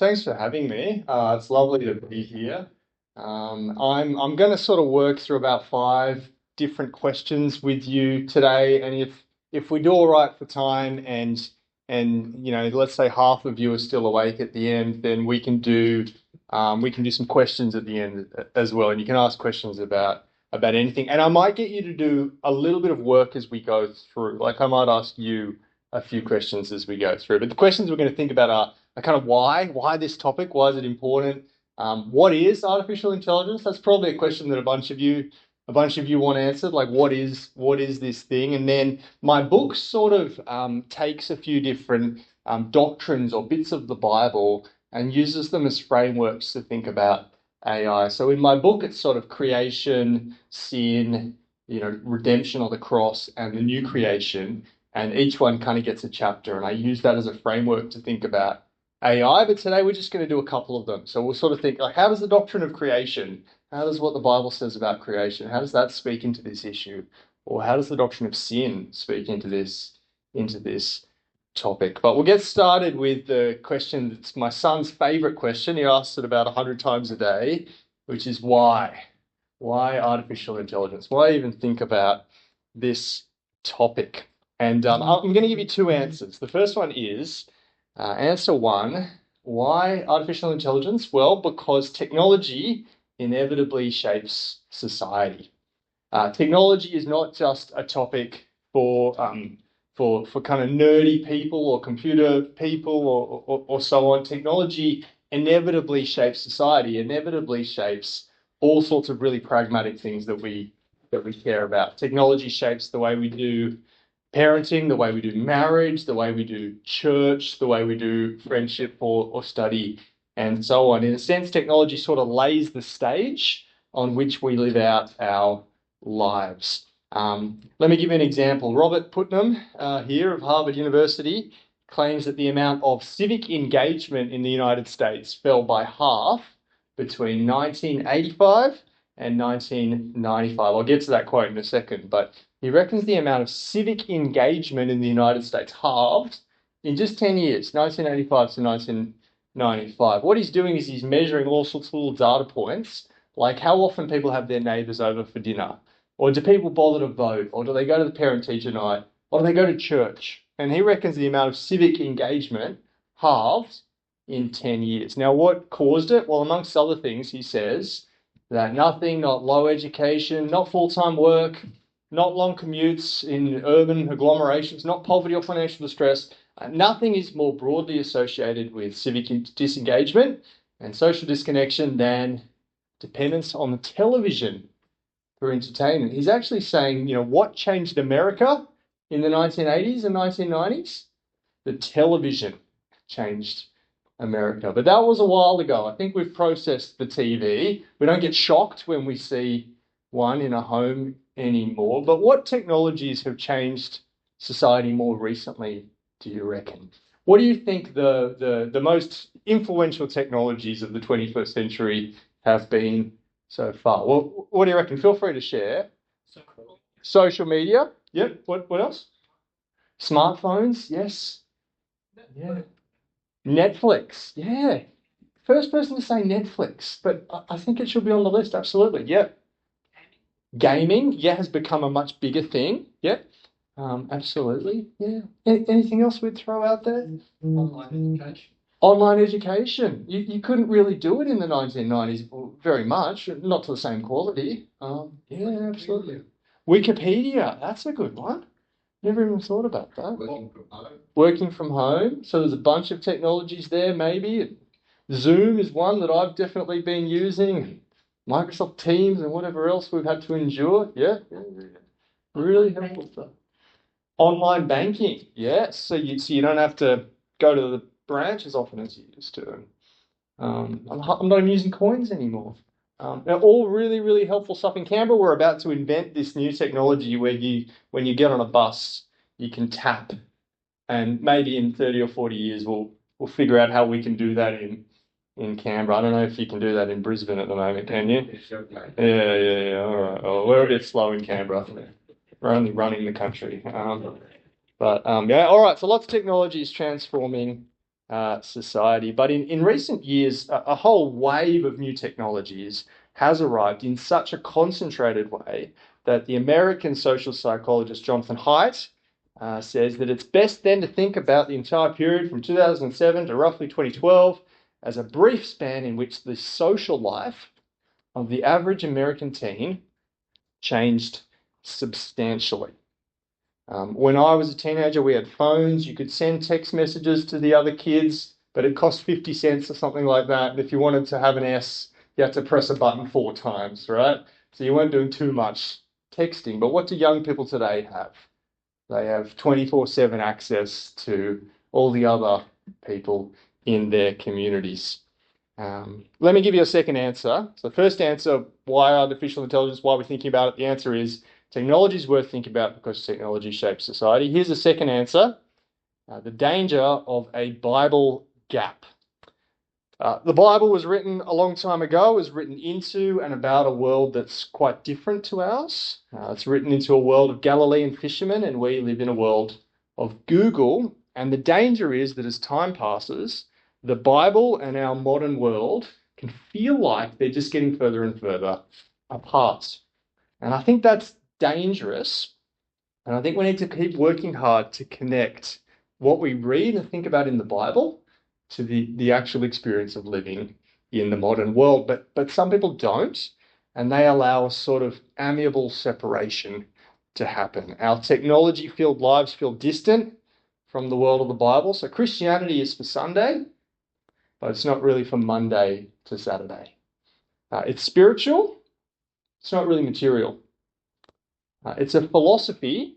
Thanks for having me. It's lovely to be here. I'm going to sort of work through about five different questions with you today, and if we do all right for time, and let's say half of you are still awake at the end, then we can do some questions at the end as well, and you can ask questions about anything. And I might get you to do a little bit of work as we go through. Like I might ask you a few questions as we go through, but the questions we're going to think about are kind of why this topic, why is it important? What is artificial intelligence? That's probably a question that a bunch of you want answered. Like, what is this thing? And then my book sort of takes a few different doctrines or bits of the Bible and uses them as frameworks to think about AI. So in my book, it's sort of creation, sin, redemption on the cross, and the new creation. And each one kind of gets a chapter, and I use that as a framework to think about AI. But today we're just going to do a couple of them. So we'll sort of think like, how does the doctrine of creation, how does what the Bible says about creation, how does that speak into this issue? Or how does the doctrine of sin speak into this topic? But we'll get started with the question that's my son's favorite question. He asks it about 100 times a day, which is why? Why artificial intelligence? Why even think about this topic? And I'm going to give you two answers. The first one is answer one, why artificial intelligence? Well, because technology inevitably shapes society. Technology is not just a topic for kind of nerdy people or computer people or so on. Technology inevitably shapes society, inevitably shapes all sorts of really pragmatic things that we care about. Technology shapes the way we do parenting, the way we do marriage, the way we do church, the way we do friendship or study, and so on. In a sense, technology sort of lays the stage on which we live out our lives. Let me give you an example. Robert Putnam here of Harvard University claims that the amount of civic engagement in the United States fell by half between 1985 and 1995. I'll get to that quote in a second, but he reckons the amount of civic engagement in the United States halved in just 10 years, 1985 to 1995. What he's doing is he's measuring all sorts of little data points, like how often people have their neighbours over for dinner, or do people bother to vote, or do they go to the parent-teacher night, or do they go to church? And he reckons the amount of civic engagement halved in 10 years. Now, what caused it? Well, amongst other things, he says that nothing, not low education, not full-time work, not long commutes in urban agglomerations, not poverty or financial distress, nothing is more broadly associated with civic disengagement and social disconnection than dependence on the television for entertainment. He's actually saying, what changed America in the 1980s and 1990s? The television changed America. But that was a while ago. I think we've processed the TV. We don't get shocked when we see one in a home anymore. But what technologies have changed society more recently, do you reckon? What do you think the most influential technologies of the 21st century have been so far? Well, what do you reckon? Feel free to share. Social media. Yep. What else? Smartphones. Yes. Yeah. Netflix. Yeah. First person to say Netflix, but I think it should be on the list. Absolutely. Yep. Gaming, yeah, has become a much bigger thing. Yep. Absolutely. Yeah. Anything else we'd throw out there? Online education. Online education. You couldn't really do it in the 1990s very much, not to the same quality. Yeah, absolutely. Wikipedia, that's a good one. Never even thought about that. Working from home. Working from home. So there's a bunch of technologies there, maybe. Zoom is one that I've definitely been using. Microsoft Teams and whatever else we've had to endure. Yeah. Really helpful stuff. Online banking, yes. So you don't have to go to the branch as often as you used to. I'm not even using coins anymore. They're all really, really helpful stuff. In Canberra, we're about to invent this new technology where when you get on a bus, you can tap. And maybe in 30 or 40 years, we'll figure out how we can do that in Canberra. I don't know if you can do that in Brisbane at the moment, can you? Yeah. All right. Well, we're a bit slow in Canberra. We're only running the country. Yeah. All right. So lots of technology is transforming society. But in recent years, a whole wave of new technologies has arrived in such a concentrated way that the American social psychologist Jonathan Haidt says that it's best then to think about the entire period from 2007 to roughly 2012 as a brief span in which the social life of the average American teen changed substantially. When I was a teenager, we had phones. You could send text messages to the other kids, but it cost 50 cents or something like that. And if you wanted to have an S, you had to press a button 4 times, right? So you weren't doing too much texting. But what do young people today have? They have 24/7 access to all the other people in their communities. Let me give you a second answer. So the first answer, why artificial intelligence, why we're thinking about it, the answer is technology is worth thinking about because technology shapes society. Here's the second answer, the danger of a Bible gap. The Bible was written a long time ago. It was written into and about a world that's quite different to ours. It's written into a world of Galilean fishermen, and we live in a world of Google. And the danger is that as time passes, the Bible and our modern world can feel like they're just getting further and further apart. And I think that's dangerous. And I think we need to keep working hard to connect what we read and think about in the Bible to the actual experience of living in the modern world. But some people don't, and they allow a sort of amiable separation to happen. Our technology-filled lives feel distant from the world of the Bible. So Christianity is for Sunday, but it's not really from Monday to Saturday. It's spiritual, it's not really material. It's a philosophy,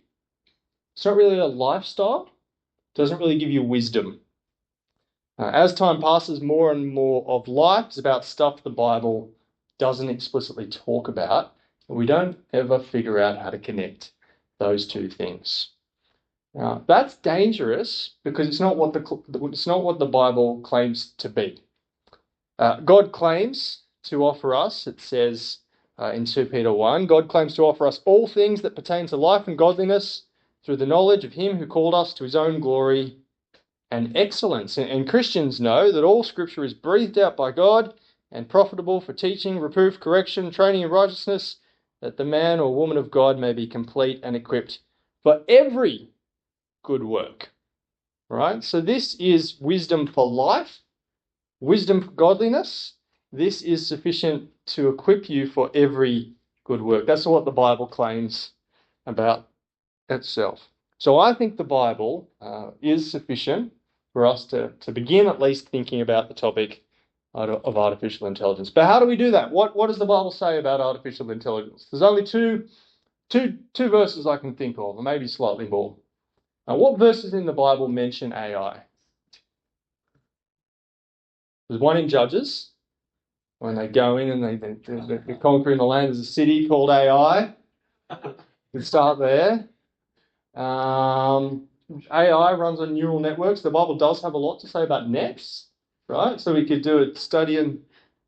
it's not really a lifestyle, it doesn't really give you wisdom. As time passes, more and more of life is about stuff the Bible doesn't explicitly talk about, and we don't ever figure out how to connect those two things. Now, that's dangerous because it's not what the Bible claims to be. God claims to offer us, it says in 2 Peter 1, God claims to offer us all things that pertain to life and godliness through the knowledge of him who called us to his own glory and excellence. And Christians know that all Scripture is breathed out by God and profitable for teaching, reproof, correction, training in righteousness, that the man or woman of God may be complete and equipped for every good work. Right? So this is wisdom for life, wisdom for godliness. This is sufficient to equip you for every good work. That's what the Bible claims about itself. So I think the Bible is sufficient for us to begin at least thinking about the topic of artificial intelligence. But how do we do that? What does the Bible say about artificial intelligence? There's only two verses I can think of, or maybe slightly more. Now, what verses in the Bible mention AI? There's one in Judges, when they go in and they're conquering the land. There's a city called AI. We start there. AI runs on neural networks. The Bible does have a lot to say about nets, right? So we could do a study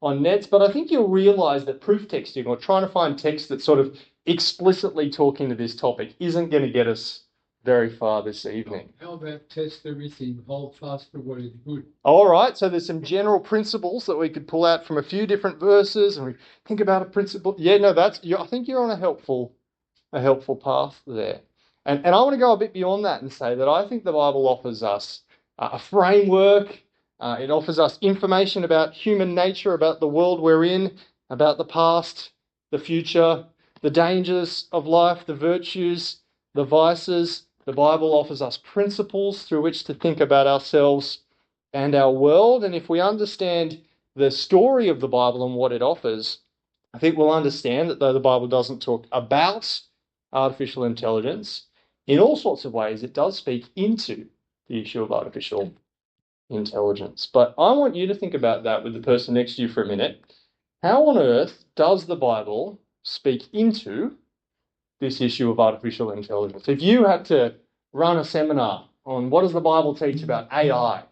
on nets, but I think you'll realize that proof texting, or trying to find text that's sort of explicitly talking to this topic, isn't going to get us very far this evening. How about test everything, hold fast to what is good? All right, so there's some general principles that we could pull out from a few different verses, and we think about a principle. Yeah, no, I think you're on a helpful path there. And I want to go a bit beyond that and say that I think the Bible offers us a framework. It offers us information about human nature, about the world we're in, about the past, the future, the dangers of life, the virtues, the vices. The Bible offers us principles through which to think about ourselves and our world. And if we understand the story of the Bible and what it offers, I think we'll understand that though the Bible doesn't talk about artificial intelligence, in all sorts of ways, it does speak into the issue of artificial intelligence. But I want you to think about that with the person next to you for a minute. How on earth does the Bible speak into this issue of artificial intelligence? If you had to run a seminar on what does the Bible teach about AI,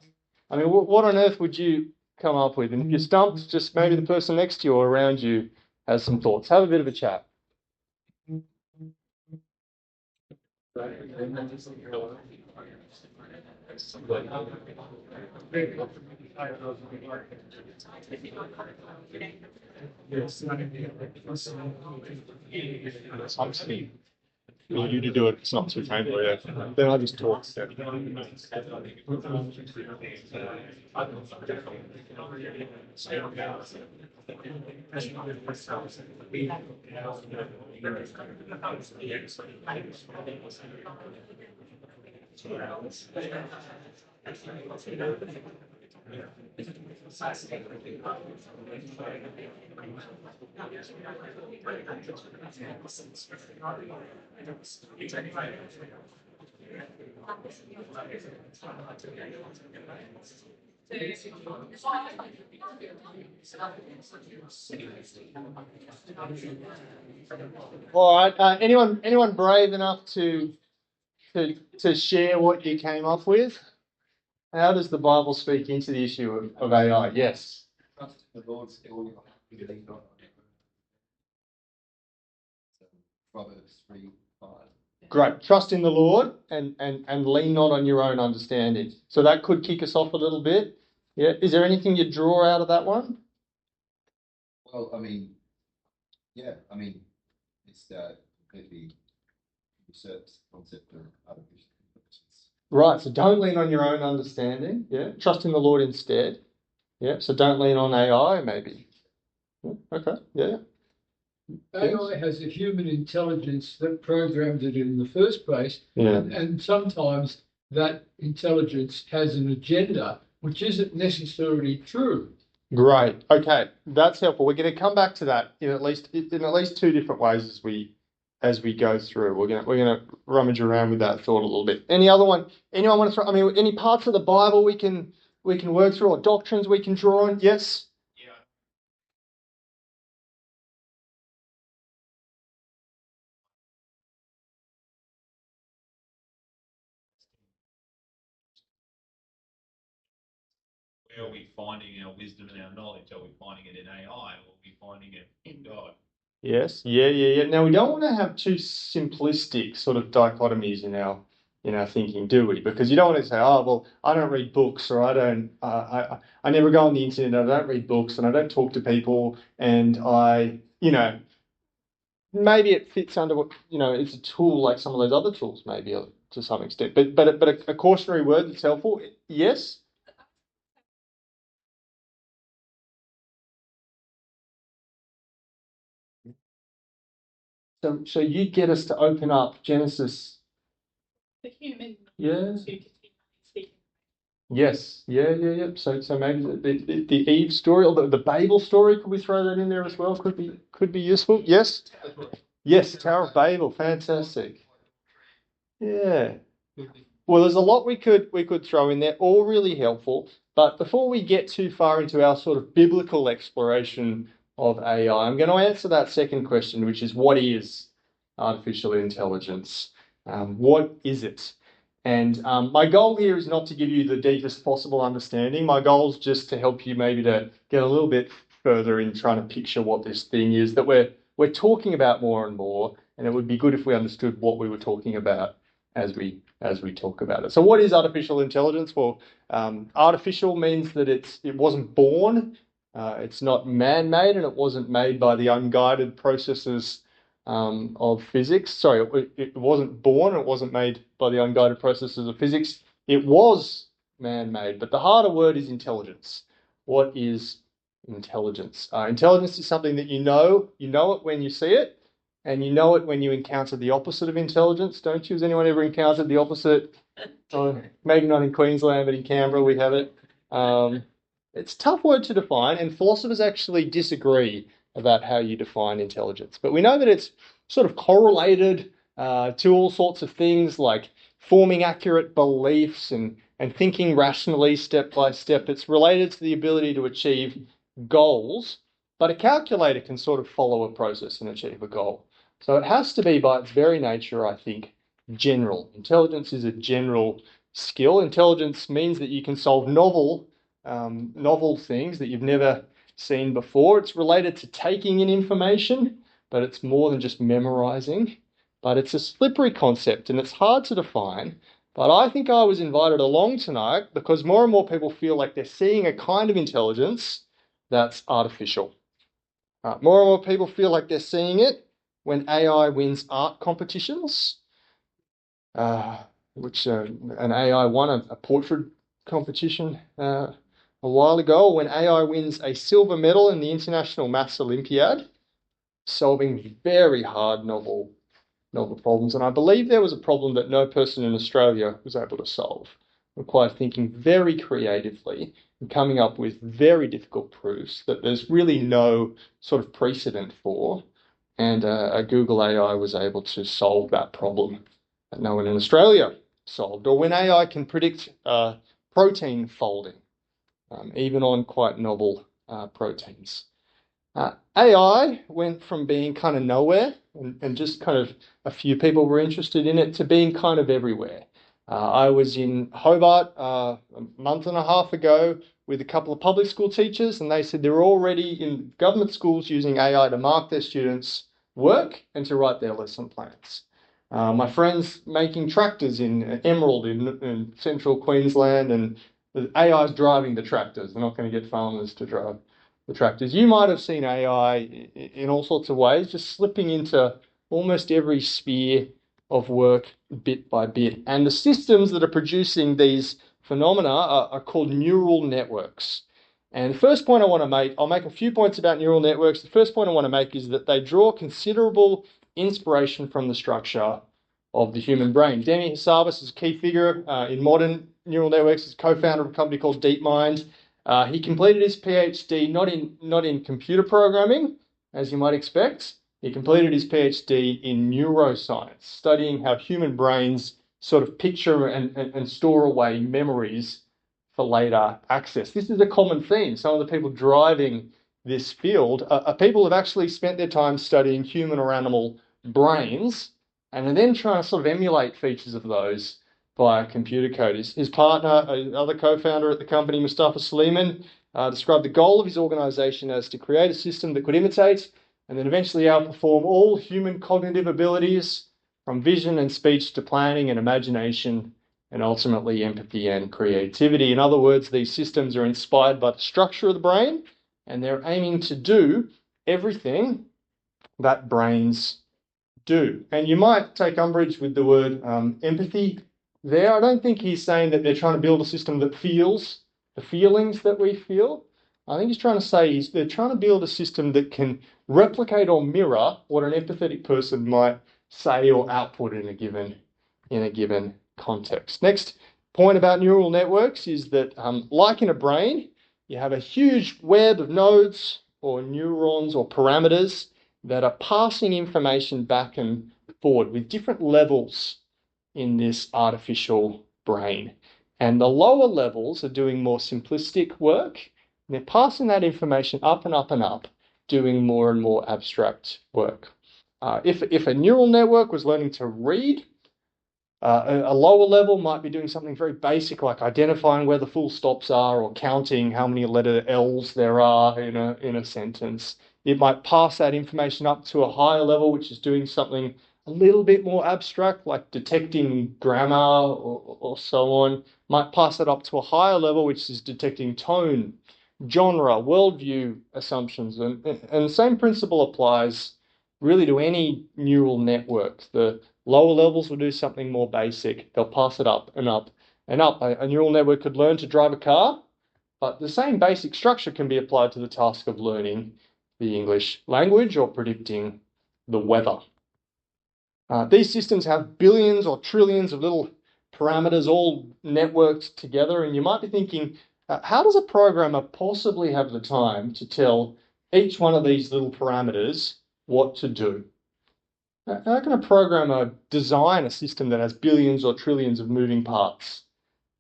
I mean, what on earth would you come up with? And if you're stumped, just maybe the person next to you or around you has some thoughts. Have a bit of a chat. Something for you to do it. It's not too painful. Yeah. Then I just talk. All right. Anyone brave enough to share what you came up with? How does the Bible speak into the issue of AI? Yes. Trust in the Lord still lean not on your own. Proverbs 3:5. Great. Trust in the Lord and lean not on your own understanding. So that could kick us off a little bit. Yeah. Is there anything you draw out of that one? Well, it's completely usurps the concept of artificial intelligence. Right. So don't lean on your own understanding. Yeah. Trust in the Lord instead. Yeah. So don't lean on AI, maybe. Yeah, okay. Yeah. AI has a human intelligence that programmed it in the first place, Yeah. and sometimes that intelligence has an agenda which isn't necessarily true. Great. Okay, that's helpful. We're going to come back to that in at least two different ways as we go through. We're going to rummage around with that thought a little bit. Any other one? Anyone want to throw? I mean, any parts of the Bible we can work through, or doctrines we can draw on? Yes. Where are we finding our wisdom and our knowledge? Are we finding it in AI, or are we finding it in God? Yes. Yeah. Now we don't want to have too simplistic sort of dichotomies in our thinking, do we? Because you don't want to say, oh well, I don't read books, or I never go on the internet, I don't read books, and I don't talk to people, and maybe it fits under what it's a tool like some of those other tools, maybe to some extent. But a cautionary word that's helpful. Yes. So you get us to open up Genesis. The human. Yeah. To continually speak. Yes. Yeah. So maybe the Eve story, or the Babel story, could we throw that in there as well? Could be useful. Yes. Yes. Tower of Babel. Fantastic. Yeah. Well, there's a lot we could throw in there, all really helpful. But before we get too far into our sort of biblical exploration of AI, I'm going to answer that second question, which is, what is artificial intelligence? What is it? And my goal here is not to give you the deepest possible understanding. My goal is just to help you maybe to get a little bit further in trying to picture what this thing is that we're talking about more and more. And it would be good if we understood what we were talking about as we talk about it. So what is artificial intelligence? Well, artificial means that it wasn't born, it's not man-made, and it wasn't made by the unguided processes of physics. Sorry, it wasn't born, it wasn't made by the unguided processes of physics. It was man-made, but the harder word is intelligence. What is intelligence? Intelligence is something that you know it when you see it, and you know it when you encounter the opposite of intelligence, don't you? Has anyone ever encountered the opposite? Maybe not in Queensland, but in Canberra we have it. It's a tough word to define, and philosophers actually disagree about how you define intelligence. But we know that it's sort of correlated to all sorts of things like forming accurate beliefs and thinking rationally step by step. It's related to the ability to achieve goals, but a calculator can sort of follow a process and achieve a goal. So it has to be, by its very nature, I think, general. Intelligence is a general skill. Intelligence means that you can solve novel things that you've never seen before. It's related to taking in information, but it's more than just memorizing. But it's a slippery concept, and it's hard to define. But I think I was invited along tonight because more and more people feel like they're seeing a kind of intelligence that's artificial. More and more people feel like they're seeing it when AI wins art competitions, which an AI won a portrait competition a while ago, when AI wins a silver medal in the International Maths Olympiad, solving very hard novel problems. And I believe there was a problem that no person in Australia was able to solve. It required thinking very creatively and coming up with very difficult proofs that there's really no sort of precedent for. And a Google AI was able to solve that problem that no one in Australia solved. Or when AI can predict protein folding, even on quite novel proteins. AI went from being kind of nowhere and just kind of a few people were interested in it to being kind of everywhere. I was in Hobart a month and a half ago with a couple of public school teachers, and they said they're already in government schools using AI to mark their students' work and to write their lesson plans. My friend's making tractors in Emerald in central Queensland, and the AI is driving the tractors. They're not going to get farmers to drive the tractors. You might have seen AI in all sorts of ways, just slipping into almost every sphere of work bit by bit. And the systems that are producing these phenomena are called neural networks. And the first point I want to make, I'll make a few points about neural networks. The first point I want to make is that they draw considerable inspiration from the structure of the human brain. Demi Hassabis is a key figure in modern neural networks. He's co-founder of a company called DeepMind. He completed his PhD not in computer programming, as you might expect. He completed his PhD in neuroscience, studying how human brains sort of picture and store away memories for later access. This is a common theme. Some of the people driving this field are people who have actually spent their time studying human or animal brains and are then trying to sort of emulate features of those via computer code. His partner, another co-founder at the company, Mustafa Suleyman, described the goal of his organization as to create a system that could imitate and then eventually outperform all human cognitive abilities, from vision and speech to planning and imagination, and ultimately empathy and creativity. In other words, these systems are inspired by the structure of the brain, and they're aiming to do everything that brains do. And you might take umbrage with the word empathy there. I don't think he's saying that they're trying to build a system that feels the feelings that we feel. I think he's trying to say they're trying to build a system that can replicate or mirror what an empathetic person might say or output in a given context. Next point about neural networks is that, like in a brain, you have a huge web of nodes or neurons or parameters that are passing information back and forward with different levels in this artificial brain. And the lower levels are doing more simplistic work. And they're passing that information up and up and up, doing more and more abstract work. If a neural network was learning to read, a lower level might be doing something very basic like identifying where the full stops are or counting how many letter L's there are in a sentence. It might pass that information up to a higher level, which is doing something a little bit more abstract, like detecting grammar or so on. Might pass that up to a higher level, which is detecting tone, genre, worldview assumptions. And the same principle applies really to any neural network. The lower levels will do something more basic. They'll pass it up and up and up. A neural network could learn to drive a car, but the same basic structure can be applied to the task of learning the English language or predicting the weather. These systems have billions or trillions of little parameters all networked together, and you might be thinking, how does a programmer possibly have the time to tell each one of these little parameters what to do? How can a programmer design a system that has billions or trillions of moving parts?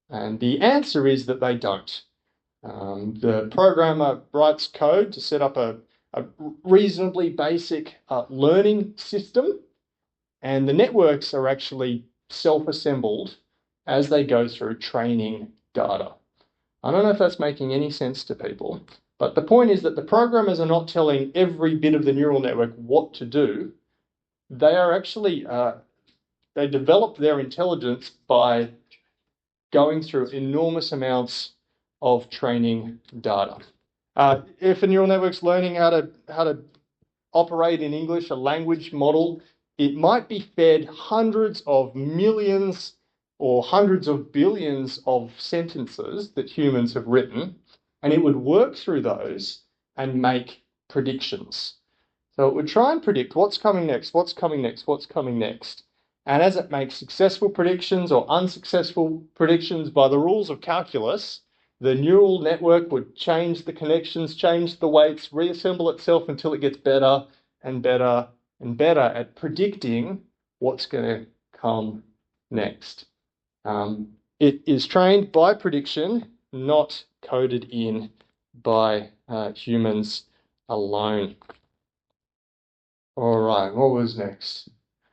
And the answer is that they don't. The programmer writes code to set up a reasonably basic learning system, and the networks are actually self-assembled as they go through training data. I don't know if that's making any sense to people, but the point is that the programmers are not telling every bit of the neural network what to do. They are actually, they develop their intelligence by going through enormous amounts of training data. If a neural network's learning how to operate in English, a language model, it might be fed hundreds of millions or hundreds of billions of sentences that humans have written, and it would work through those and make predictions. So it would try and predict what's coming next, what's coming next, what's coming next. And as it makes successful predictions or unsuccessful predictions by the rules of calculus, the neural network would change the connections, change the weights, reassemble itself until it gets better and better and better at predicting what's going to come next. It is trained by prediction, not coded in by humans alone. All right, what was next?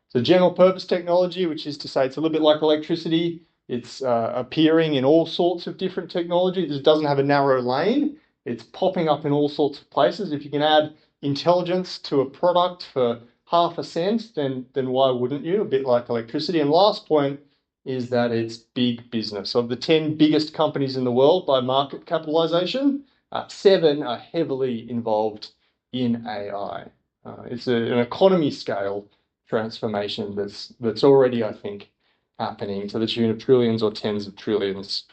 So general purpose technology, which is to say it's a little bit like electricity. It's appearing in all sorts of different technologies. It doesn't have a narrow lane. It's popping up in all sorts of places. If you can add intelligence to a product for half a cent, then why wouldn't you? A bit like electricity. And last point is that it's big business. Of the 10 biggest companies in the world by market capitalization, 7 are heavily involved in AI. It's an economy scale transformation that's already, I think, happening to the tune of trillions or tens of trillions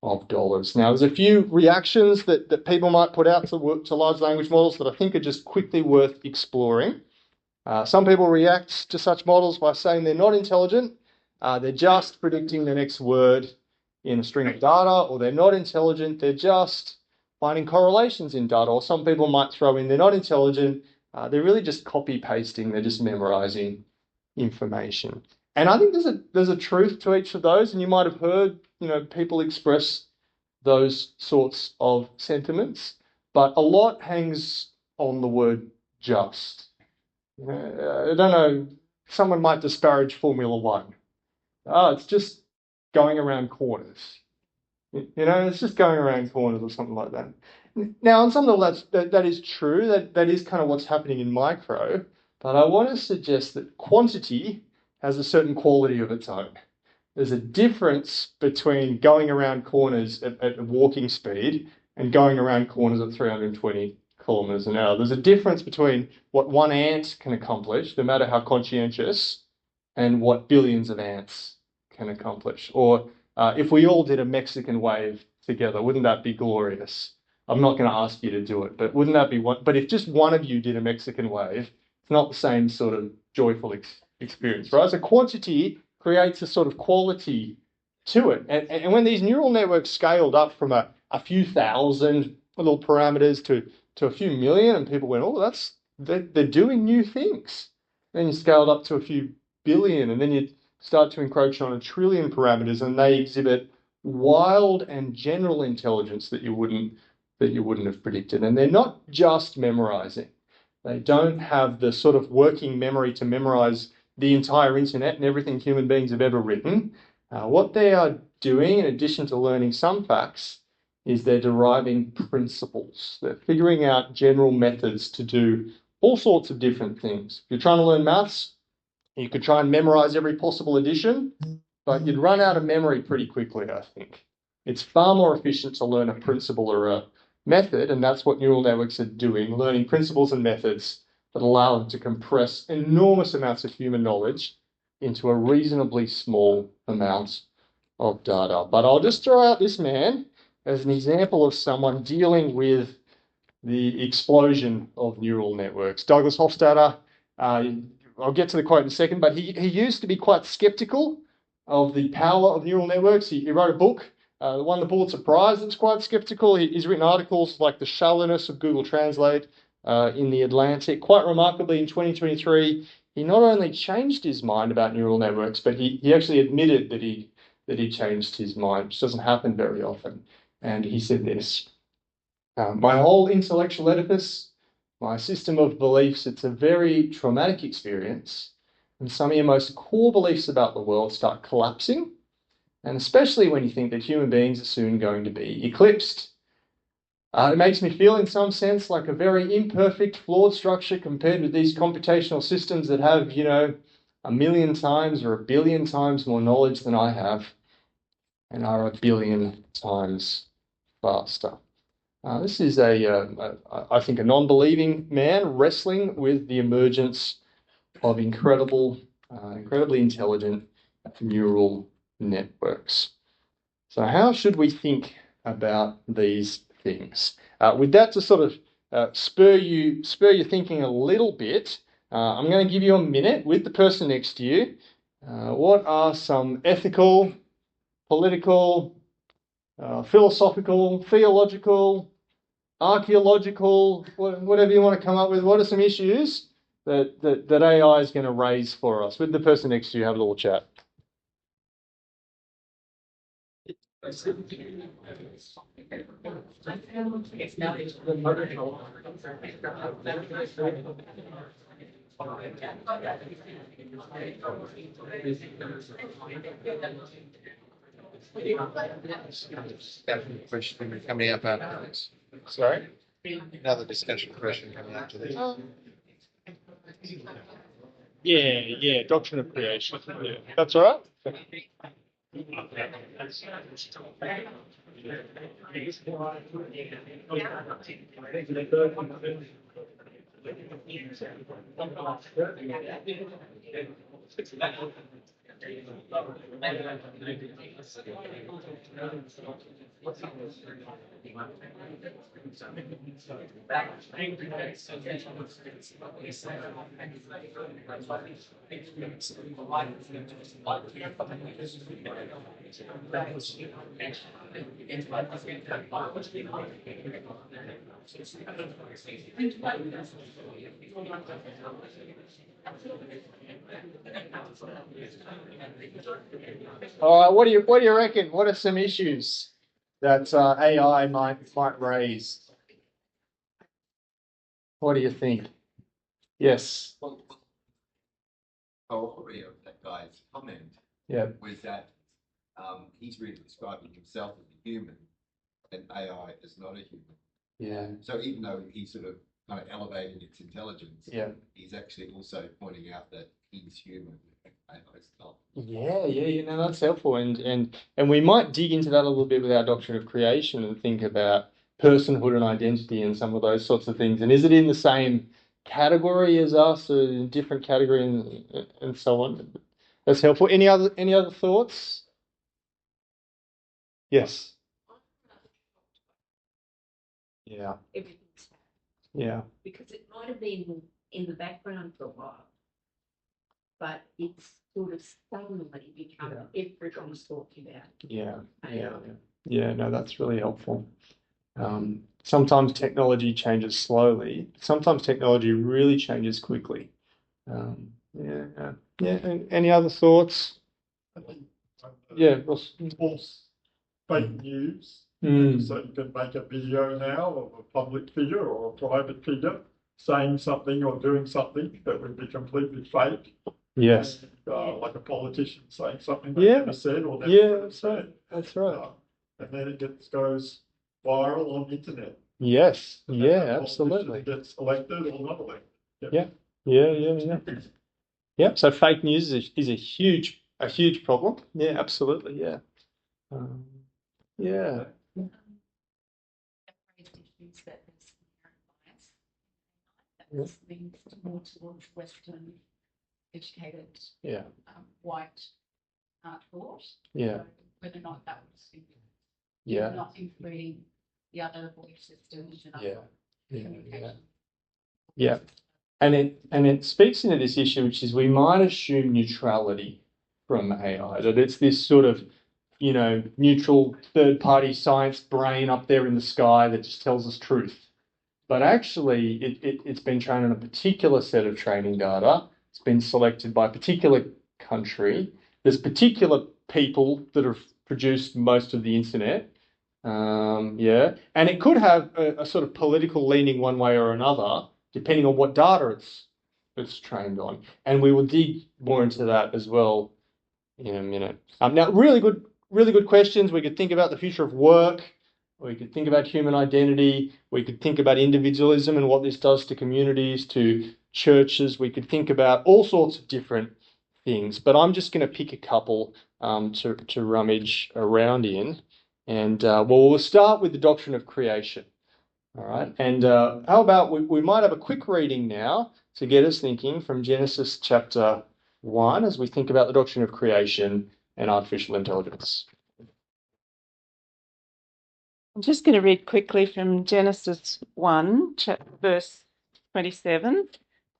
of dollars. Now, there's a few reactions that people might put out to large language models that I think are just quickly worth exploring. Some people react to such models by saying they're not intelligent, they're just predicting the next word in a string of data, or they're not intelligent, they're just finding correlations in data, or some people might throw in they're not intelligent, they're really just copy-pasting, they're just memorizing information. And I think there's a truth to each of those, and you might have heard, people express those sorts of sentiments, but a lot hangs on the word just. I don't know, someone might disparage Formula One. It's just going around corners. It's just going around corners or something like that. Now, on some level, that is true. That is kind of what's happening in micro. But I want to suggest that quantity has a certain quality of its own. There's a difference between going around corners at walking speed and going around corners at 320 kilometers an hour. There's a difference between what one ant can accomplish, no matter how conscientious, and what billions of ants can accomplish. Or if we all did a Mexican wave together, wouldn't that be glorious? I'm not going to ask you to do it, but wouldn't that be one? But if just one of you did a Mexican wave, it's not the same sort of joyful experience, right? So quantity creates a sort of quality to it. And when these neural networks scaled up from a few thousand little parameters to a few million, and people went, oh, they're doing new things. Then you scaled up to a few billion, and then you start to encroach on 1 trillion parameters, and they exhibit wild and general intelligence that you wouldn't have predicted. And they're not just memorizing. They don't have the sort of working memory to memorize the entire internet and everything human beings have ever written. What they are doing, in addition to learning some facts, is they're deriving principles. They're figuring out general methods to do all sorts of different things. If you're trying to learn maths, you could try and memorize every possible addition, but you'd run out of memory pretty quickly, I think. It's far more efficient to learn a principle or a method, and that's what neural networks are doing, learning principles and methods that allow them to compress enormous amounts of human knowledge into a reasonably small amount of data. But I'll just throw out this man as an example of someone dealing with the explosion of neural networks. Douglas Hofstadter, I'll get to the quote in a second, but he used to be quite skeptical of the power of neural networks. He wrote a book, won the Pulitzer Prize, that's quite skeptical. He's written articles like The Shallowness of Google Translate in The Atlantic. Quite remarkably, in 2023, he not only changed his mind about neural networks, but he actually admitted that he changed his mind, which doesn't happen very often. And he said this, my whole intellectual edifice, my system of beliefs, it's a very traumatic experience. And some of your most core beliefs about the world start collapsing. And especially when you think that human beings are soon going to be eclipsed. It makes me feel in some sense like a very imperfect, flawed structure compared with these computational systems that have, 1 million times or 1 billion times more knowledge than I have. and are a billion times faster. This is I think, a non-believing man wrestling with the emergence of incredibly intelligent neural networks. So how should we think about these things? With that to sort of spur your thinking a little bit, I'm going to give you a minute with the person next to you. What are some ethical, political, philosophical, theological, archaeological, whatever you want to come up with? What are some issues that AI is going to raise for us? With the person next to you, have a little chat. Question coming up after this. Sorry? Another discussion question coming after this. Yeah, doctrine of creation. Yeah, that's all right. All right, what do you reckon? What are some issues that AI might raise? What do you think? Yes. Well, story of that guy's comment Yeah. was that he's really describing himself as a human, and AI is not a human. Yeah. So even though he's sort of kind of elevating its intelligence, Yeah. he's actually also pointing out that he's human. AI is not. Yeah. No, that's helpful, and we might dig into that a little bit with our doctrine of creation and think about personhood and identity and some of those sorts of things. And is it in the same category as us, or in a different category, and so on? That's helpful. Any other thoughts? Yes. Yeah. Everything's Yeah. because it might have been in the background for a while, but it's sort of suddenly become everyone's talking about. Yeah. No, that's really helpful. Sometimes technology changes slowly. Sometimes technology really changes quickly. Yeah. Any other thoughts? Yeah, Ross. False fake news. Mm. So you can make a video now of a public figure or a private figure saying something or doing something that would be completely fake. Yes. Like a politician saying something they never said or never said. That's right. And then it goes viral on the internet. Yes. And Yeah, that absolutely. politician gets elected or not elected. Yeah. Yeah. So fake news is a huge problem. Yeah, absolutely. Yeah. Yeah. Issues that there's inherent bias that was leans more towards Western educated white thought. Yeah. So whether or not that was Yeah. not including the other belief systems and other communication. Yeah. And it speaks into this issue, which is we might assume neutrality from AI, that it's this sort of, neutral third-party science brain up there in the sky that just tells us truth. But actually, it's been trained on a particular set of training data. It's been selected by a particular country. There's particular people that have produced most of the internet. And it could have a sort of political leaning one way or another, depending on what data it's trained on. And we will dig more into that as well in a minute. Now, really good questions. We could think about the future of work. We could think about human identity. We could think about individualism and what this does to communities, to churches. We could think about all sorts of different things, but I'm just going to pick a couple to rummage around in. And we'll start with the doctrine of creation. All right. And how about we might have a quick reading now to get us thinking from Genesis chapter 1 as we think about the doctrine of creation and artificial intelligence. I'm just going to read quickly from Genesis 1, verse 27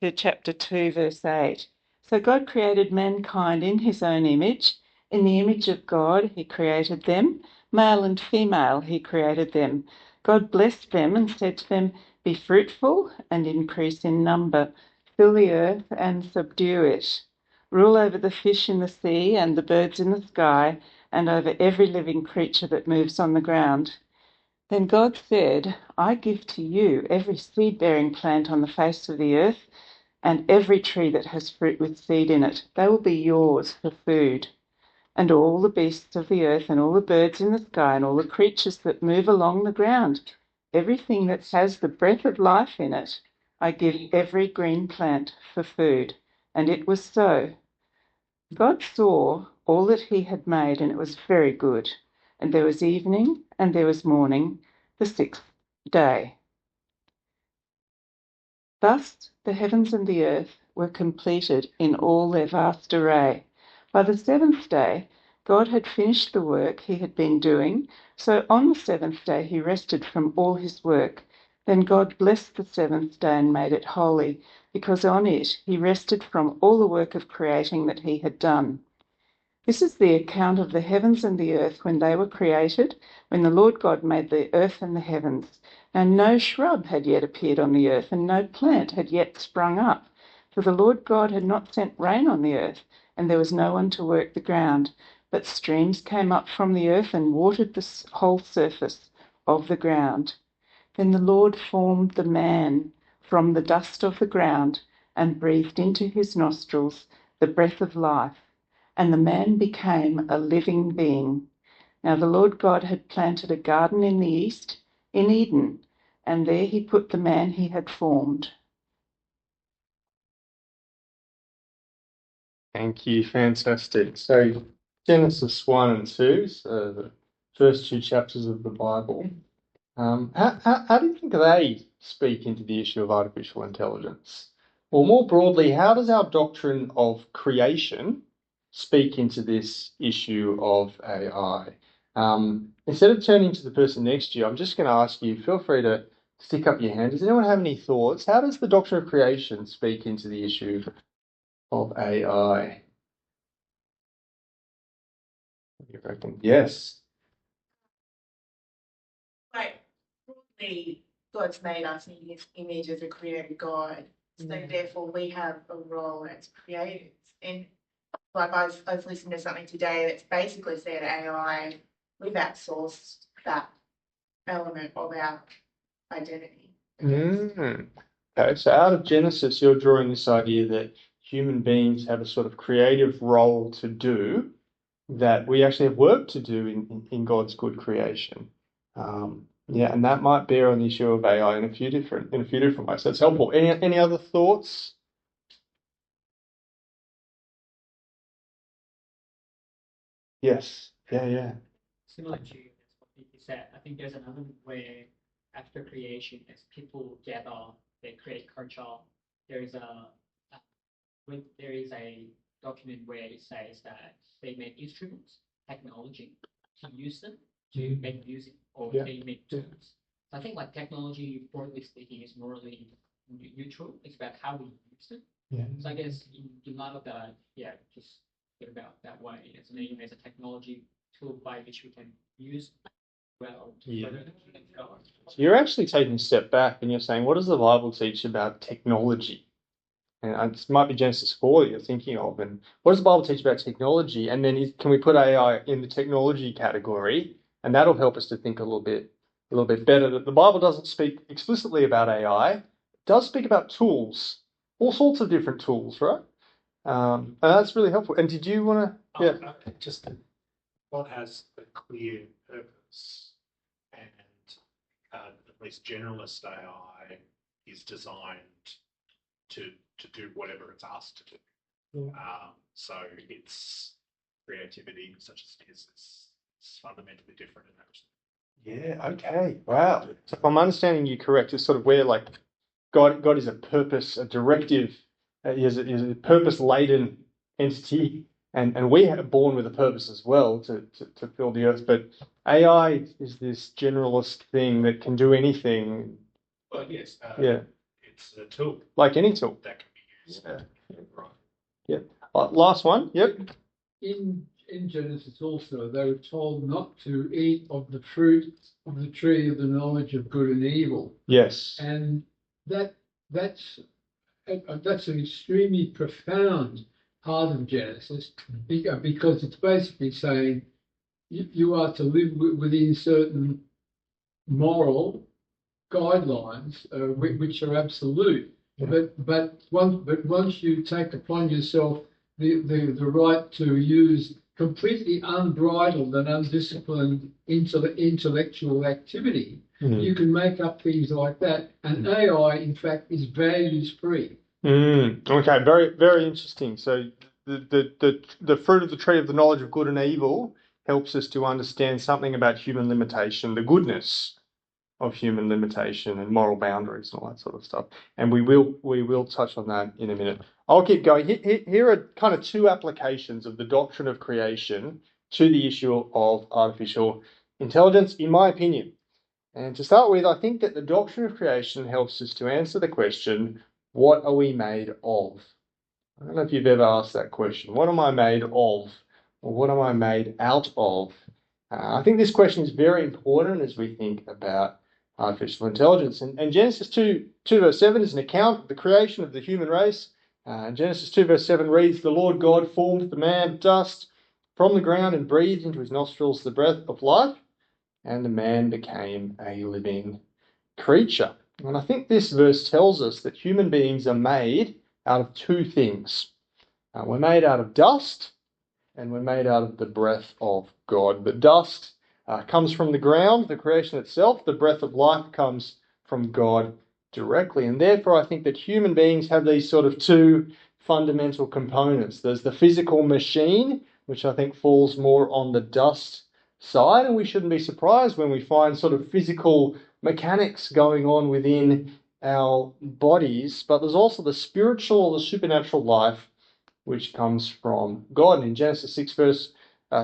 to chapter 2, verse 8. So God created mankind in his own image. In the image of God, he created them. Male and female, he created them. God blessed them and said to them, "Be fruitful and increase in number. Fill the earth and subdue it. Rule over the fish in the sea and the birds in the sky and over every living creature that moves on the ground." Then God said, "I give to you every seed-bearing plant on the face of the earth and every tree that has fruit with seed in it. They will be yours for food. And all the beasts of the earth and all the birds in the sky and all the creatures that move along the ground, everything that has the breath of life in it, I give every green plant for food." And it was so. God saw all that he had made, and it was very good. And there was evening, and there was morning, the sixth day. Thus the heavens and the earth were completed in all their vast array. By the seventh day, God had finished the work he had been doing, so on the seventh day he rested from all his work. Then God blessed the seventh day and made it holy, because on it he rested from all the work of creating that he had done. This is the account of the heavens and the earth when they were created, when the Lord God made the earth and the heavens. And no shrub had yet appeared on the earth, and no plant had yet sprung up, for the Lord God had not sent rain on the earth, and there was no one to work the ground. But streams came up from the earth and watered the whole surface of the ground. Then the Lord formed the man from the dust of the ground and breathed into his nostrils the breath of life, and the man became a living being. Now the Lord God had planted a garden in the east, in Eden, and there he put the man he had formed. Thank you. Fantastic. So Genesis 1 and 2, so the first two chapters of the Bible. How do you think they speak into the issue of artificial intelligence? Or more broadly, how does our doctrine of creation speak into this issue of AI? Instead of turning to the person next to you, I'm just going to ask you, feel free to stick up your hand. Does anyone have any thoughts? How does the doctrine of creation speak into the issue of AI? What do you reckon? Yes. Like, broadly, God's made us in his image as a created God. So therefore we have a role as creators. And like I was listening to something today that's basically said AI, we've outsourced that element of our identity. Okay, so out of Genesis, you're drawing this idea that human beings have a sort of creative role to do, that we actually have work to do in God's good creation. Yeah, and that might bear on the issue of AI in a few different ways. That's helpful. Any other thoughts? Yes. Yeah. Similar to what Vicky said, I think there's another way after creation, as people gather, they create culture. There is a document where it says that they make instruments, technology, to use them to make music, or they make tools. So I think like technology, broadly speaking, is morally neutral. It's about how we use it. Yeah. So I guess in light of that, just think about that way. As a technology tool by which we can use well. Yeah. So you're actually taking a step back and you're saying, what does the Bible teach about technology? And it might be Genesis 4 that you're thinking of. And what does the Bible teach about technology? And then can we put AI in the technology category? And that'll help us to think a little bit better. That the Bible doesn't speak explicitly about AI. It does speak about tools, all sorts of different tools, right? And that's really helpful. And did you want to? Yeah. Just what has a clear purpose, and at least generalist AI is designed to do whatever it's asked to do. So its creativity, such as it is fundamentally different in that respect. Yeah, okay. Wow. So if I'm understanding you correct, it's sort of where like God is a purpose, a directive, is a purpose-laden entity, and we are born with a purpose as well to fill the earth. But AI is this generalist thing that can do anything. Well, yes. Yeah. It's a tool. Like any tool. That can be used. Yeah. Right. Yeah. Last one. Yep. In Genesis also, they were told not to eat of the fruit of the tree of the knowledge of good and evil. Yes. And that's an extremely profound part of Genesis because it's basically saying you are to live within certain moral guidelines which are absolute. Yeah. But once you take upon yourself the right to use completely unbridled and undisciplined intellectual activity, you can make up things like that. And AI, in fact, is values free. Okay, very, very interesting. So the fruit of the tree of the knowledge of good and evil helps us to understand something about human limitation, the goodness of human limitation and moral boundaries and all that sort of stuff. And we will touch on that in a minute. I'll keep going. Here are kind of two applications of the doctrine of creation to the issue of artificial intelligence, in my opinion. And to start with, I think that the doctrine of creation helps us to answer the question, what are we made of? I don't know if you've ever asked that question. What am I made of? Or what am I made out of? I think this question is very important as we think about artificial intelligence. And Genesis 2 verse 7 is an account of the creation of the human race. Genesis 2 verse 7 reads, the Lord God formed the man of dust from the ground and breathed into his nostrils the breath of life, and the man became a living creature. And I think this verse tells us that human beings are made out of two things. We're made out of dust, and we're made out of the breath of God. The dust comes from the ground, the creation itself. The breath of life comes from God directly. And therefore, I think that human beings have these sort of two fundamental components. There's the physical machine, which I think falls more on the dust side, and we shouldn't be surprised when we find sort of physical mechanics going on within our bodies. But there's also the spiritual or the supernatural life which comes from God. And in Genesis 6 verse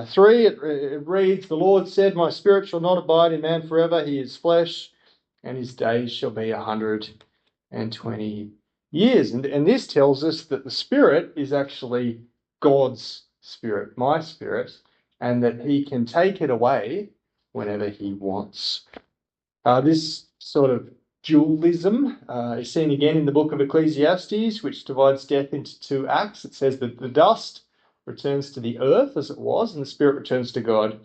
3, it reads, the Lord said, my spirit shall not abide in man forever. He is flesh, and his days shall be 120 years. And this tells us that the spirit is actually God's spirit, my spirit, and that he can take it away whenever he wants. This sort of dualism is seen again in the book of Ecclesiastes, which divides death into two acts. It says that the dust returns to the earth as it was, and the spirit returns to God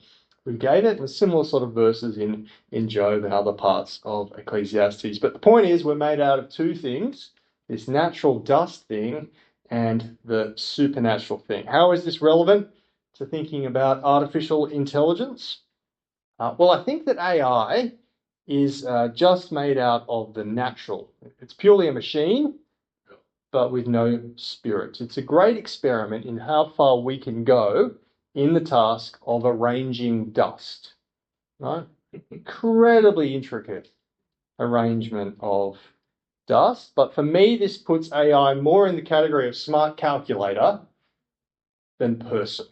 who gave it, and similar sort of verses in Job and other parts of Ecclesiastes. But the point is, we're made out of two things, this natural dust thing and the supernatural thing. How is this relevant to thinking about artificial intelligence? Well, I think that AI is just made out of the natural. It's purely a machine, but with no spirit. It's a great experiment in how far we can go in the task of arranging dust, right? Incredibly intricate arrangement of dust. But for me, this puts AI more in the category of smart calculator than person.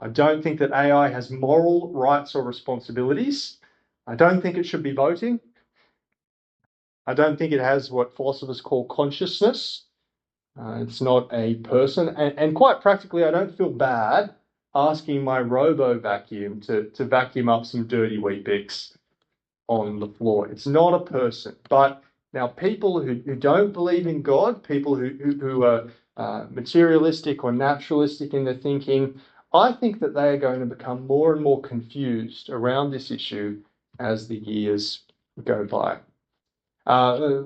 I don't think that AI has moral rights or responsibilities. I don't think it should be voting. I don't think it has what philosophers call consciousness. It's not a person. And quite practically, I don't feel bad asking my robo-vacuum to vacuum up some dirty Weet-Bix on the floor. It's not a person. But now people who don't believe in God, people who are materialistic or naturalistic in their thinking, I think that they are going to become more and more confused around this issue as the years go by. A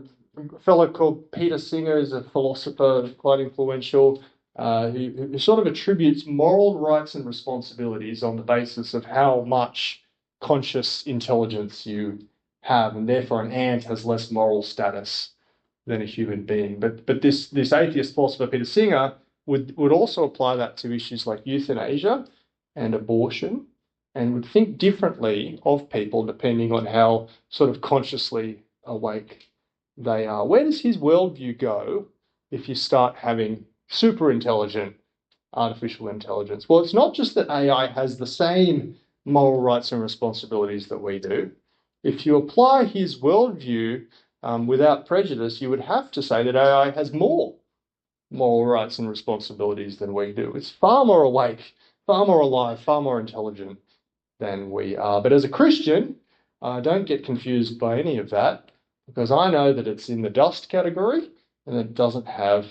fellow called Peter Singer is a philosopher, quite influential, who sort of attributes moral rights and responsibilities on the basis of how much conscious intelligence you have, and therefore an ant has less moral status than a human being. But this atheist philosopher, Peter Singer, would also apply that to issues like euthanasia and abortion, and would think differently of people depending on how sort of consciously awake they are. Where does his worldview go if you start having super intelligent artificial intelligence? Well, it's not just that AI has the same moral rights and responsibilities that we do. If you apply his worldview without prejudice, you would have to say that AI has more moral rights and responsibilities than we do. It's far more awake, far more alive, far more intelligent than we are. But as a Christian, I don't get confused by any of that, because I know that it's in the dust category and it doesn't have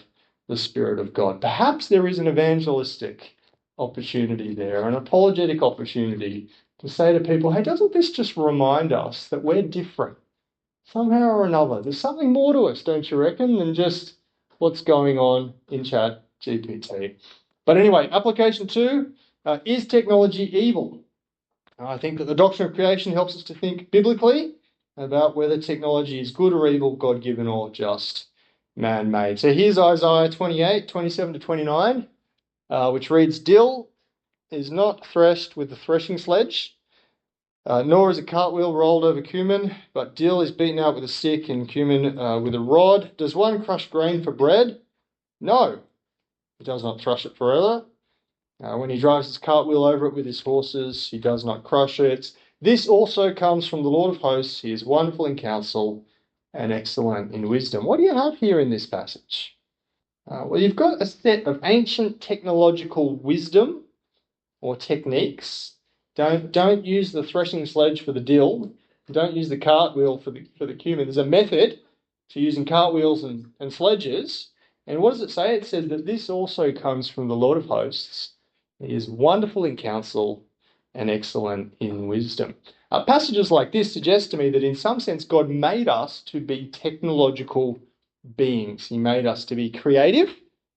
the Spirit of God. Perhaps there is an evangelistic opportunity there, an apologetic opportunity to say to people, hey, doesn't this just remind us that we're different somehow or another? There's something more to us, don't you reckon, than just what's going on in Chat GPT. But anyway, application 2, is technology evil? I think that the doctrine of creation helps us to think biblically about whether technology is good or evil, God-given or just man-made. So here's Isaiah 28, 27 to 29, which reads, Dill is not threshed with the threshing sledge, nor is a cartwheel rolled over cumin, but dill is beaten out with a stick and cumin with a rod. Does one crush grain for bread? No, he does not thresh it forever. When he drives his cartwheel over it with his horses, he does not crush it. This also comes from the Lord of hosts. He is wonderful in counsel and excellent in wisdom. What do you have here in this passage? Well, you've got a set of ancient technological wisdom or techniques. Don't use the threshing sledge for the dill. Don't use the cartwheel for the cumin. There's a method to using cartwheels and sledges. And what does it say? It says that this also comes from the Lord of hosts. He is wonderful in counsel and excellent in wisdom. Passages like this suggest to me that in some sense God made us to be technological beings. He made us to be creative.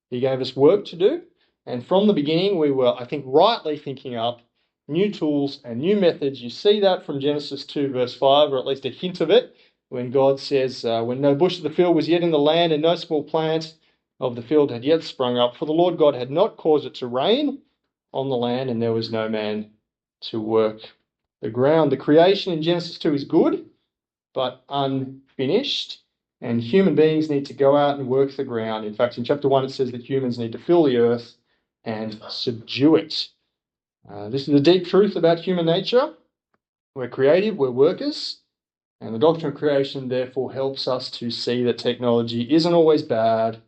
He gave us work to do. And from the beginning, we were, I think, rightly thinking up new tools and new methods. You see that from Genesis 2, verse 5, or at least a hint of it, when God says, when no bush of the field was yet in the land, and no small plant of the field had yet sprung up, for the Lord God had not caused it to rain on the land, and there was no man to work the ground. The creation in Genesis 2 is good, but unfinished, and human beings need to go out and work the ground. In fact, in chapter 1, it says that humans need to fill the earth and subdue it. This is a deep truth about human nature. We're creative, we're workers, and the doctrine of creation therefore helps us to see that technology isn't always bad,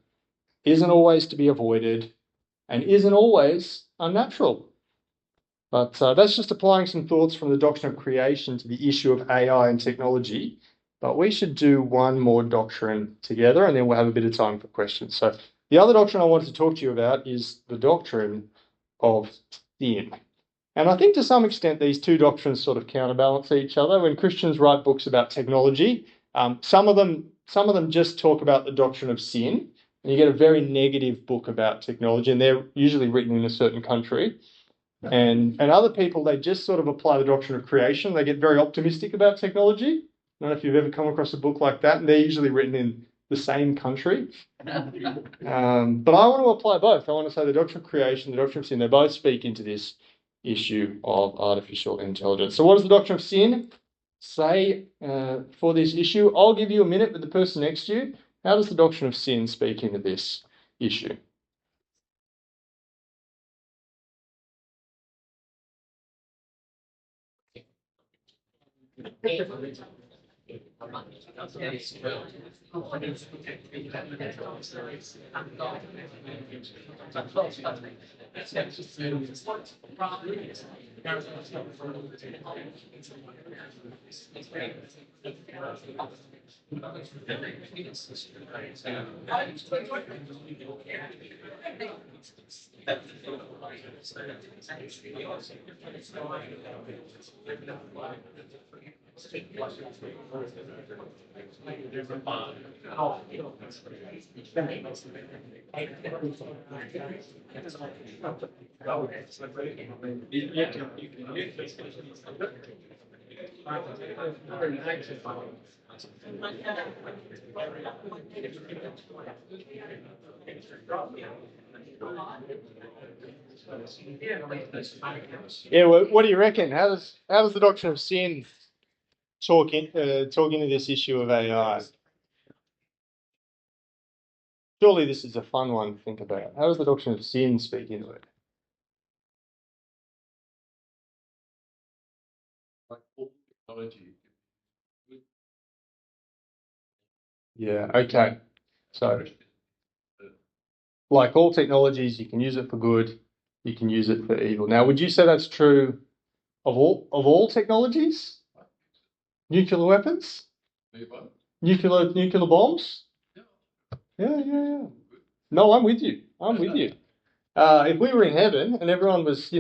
isn't always to be avoided, and isn't always unnatural. But that's just applying some thoughts from the doctrine of creation to the issue of AI and technology. But we should do one more doctrine together, and then we'll have a bit of time for questions. So the other doctrine I wanted to talk to you about is the doctrine of sin. And I think to some extent these two doctrines sort of counterbalance each other. When Christians write books about technology, some of them just talk about the doctrine of sin, and you get a very negative book about technology, and they're usually written in a certain country. And other people, they just sort of apply the doctrine of creation. They get very optimistic about technology. I don't know if you've ever come across a book like that, and they're usually written in the same country. But I want to apply both. I want to say the doctrine of creation, the doctrine of sin, they both speak into this issue of artificial intelligence. So what does the doctrine of sin say for this issue? I'll give you a minute with the person next to you. How does the doctrine of sin speak into this issue? Yeah, what do you reckon? How does the doctrine of sin talk into this issue of AI? Surely this is a fun one to think about. How does the doctrine of sin speak into it? Yeah, okay. So, like all technologies, you can use it for good, you can use it for evil. Now, would you say that's true of all technologies? Nuclear weapons? Nuclear bombs? Yeah. No, I'm with you. I'm with you. If we were in heaven and everyone was,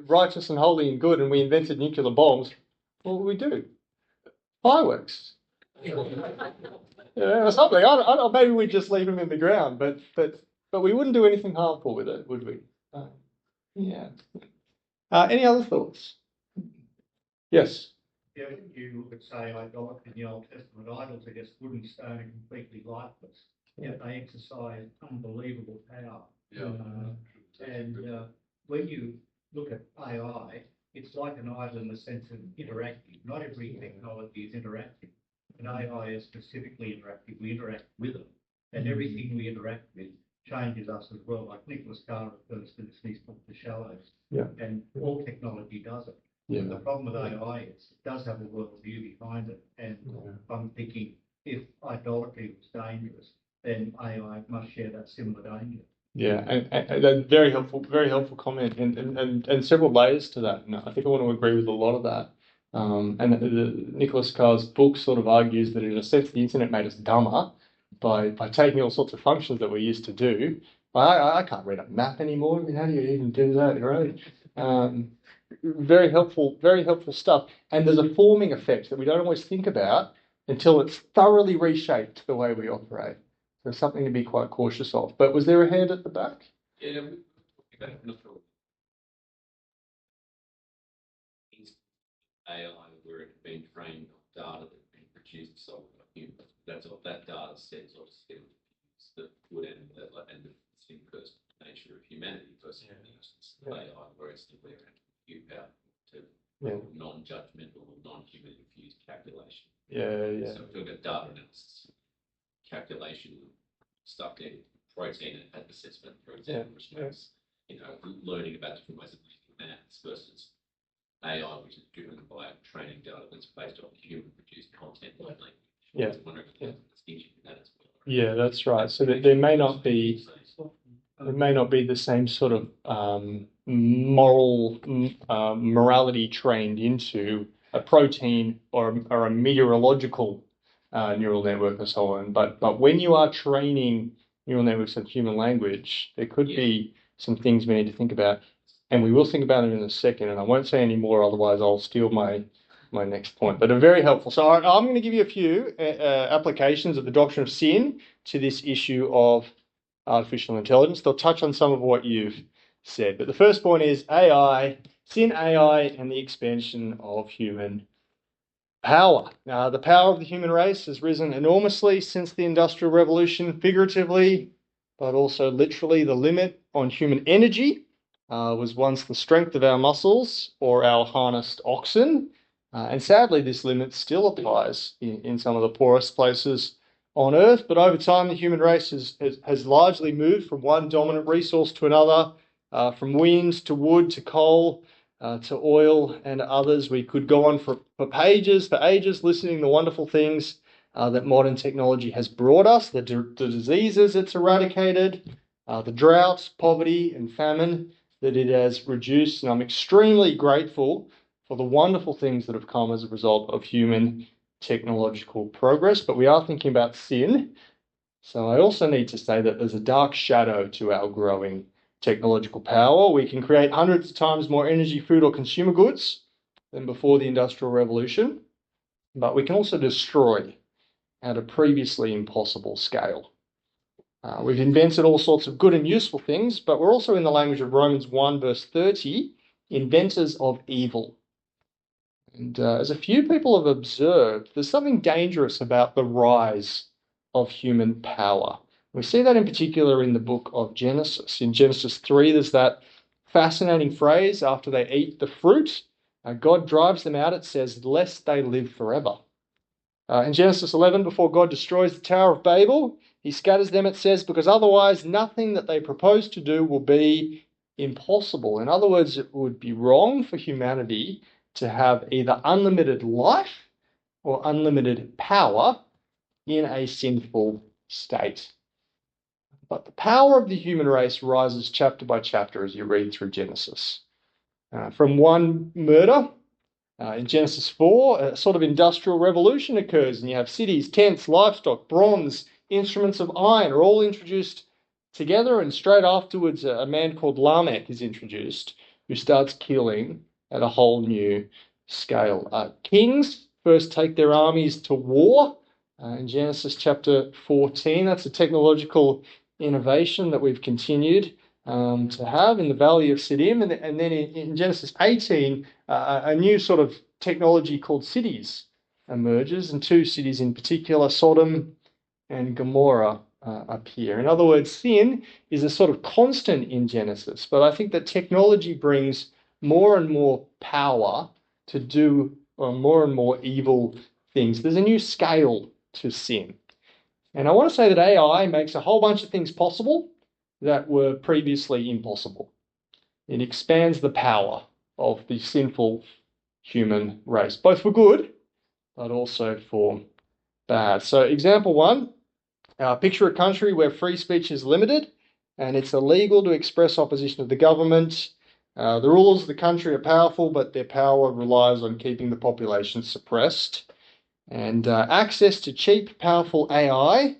righteous and holy and good, and we invented nuclear bombs, what would we do? Fireworks. Yeah, or something. I don't, maybe we'd just leave them in the ground, but we wouldn't do anything harmful with it, would we? Yeah. Any other thoughts? Yes. Yeah, you could say idolatry in the Old Testament, idols are just wooden, stone, and completely lifeless. Yet they exercise unbelievable power. When you look at AI, it's like an idol in the sense of interactive. Not every technology is interactive. And AI is specifically interactive. We interact with it. And everything we interact with changes us as well. Like Nicholas Carr refers to this in his book, The Shallows. Yeah. And all technology does it. Yeah. The problem with AI is it does have a worldview behind it. And I'm thinking if idolatry was dangerous, then AI must share that similar danger. Yeah, and very helpful comment, and several layers to that. And I think I want to agree with a lot of that. And Nicholas Carr's book sort of argues that in a sense the internet made us dumber by taking all sorts of functions that we used to do. I can't read a map anymore. I mean, how do you even do that, right? Very helpful stuff. And there's a forming effect that we don't always think about until it's thoroughly reshaped the way we operate. So something to be quite cautious of. But was there a hand at the back? Yeah, AI where it had been trained on data that had been produced solely by humans. That's what that data sets or skills the good and the first nature of humanity versus AI, where it's the rare and power to non-judgmental or non-human infused calculation. Yeah. So if we look at data analysis, calculation stuff in protein and assessment, for example, which makes learning about different ways of using maths versus AI, which is driven by training data that's based on human produced content like language. Yeah. I was wondering if there's a distinction in that as well. Yeah, that's right. So that there may not be the same sort of morality trained into a protein or a meteorological neural network and so on. But when you are training neural networks of human language, there could be some things we need to think about. And we will think about it in a second, and I won't say any more, otherwise I'll steal my next point. But they're very helpful. So I'm going to give you a few applications of the doctrine of sin to this issue of artificial intelligence. They'll touch on some of what you've said. But the first point is AI, sin, AI, and the expansion of human power. Now, the power of the human race has risen enormously since the Industrial Revolution, figuratively, but also literally. The limit on human energy was once the strength of our muscles or our harnessed oxen. And sadly, this limit still applies in some of the poorest places on Earth. But over time, the human race has largely moved from one dominant resource to another, from wind to wood to coal to oil and others. We could go on for ages, listening to wonderful things that modern technology has brought us, the diseases it's eradicated, the droughts, poverty, and famine that it has reduced. And I'm extremely grateful for the wonderful things that have come as a result of human technological progress. But we are thinking about sin. So I also need to say that there's a dark shadow to our growing technological power. We can create hundreds of times more energy, food, or consumer goods than before the Industrial Revolution. But we can also destroy at a previously impossible scale. We've invented all sorts of good and useful things, but we're also, in the language of Romans 1 verse 30, inventors of evil. And as a few people have observed, there's something dangerous about the rise of human power. We see that in particular in the book of Genesis. In Genesis 3, there's that fascinating phrase after they eat the fruit. God drives them out, it says, lest they live forever. In Genesis 11, before God destroys the Tower of Babel, he scatters them, it says, because otherwise nothing that they propose to do will be impossible. In other words, it would be wrong for humanity to have either unlimited life or unlimited power in a sinful state. But the power of the human race rises chapter by chapter as you read through Genesis. From one murder, in Genesis 4, a sort of industrial revolution occurs, and you have cities, tents, livestock, bronze, instruments of iron are all introduced together, and straight afterwards a man called Lamech is introduced, who starts killing at a whole new scale. Kings first take their armies to war in Genesis chapter 14. That's a technological innovation that we've continued to have in the Valley of Siddim. And then in Genesis 18, a new sort of technology called cities emerges, and two cities in particular, Sodom and Gomorrah, appear. In other words, sin is a sort of constant in Genesis, but I think that technology brings more and more power to do more and more evil things. There's a new scale to sin. And I want to say that AI makes a whole bunch of things possible that were previously impossible. It expands the power of the sinful human race, both for good, but also for bad. So example one, picture a country where free speech is limited and it's illegal to express opposition to the government. The rulers of the country are powerful, but their power relies on keeping the population suppressed. And access to cheap, powerful AI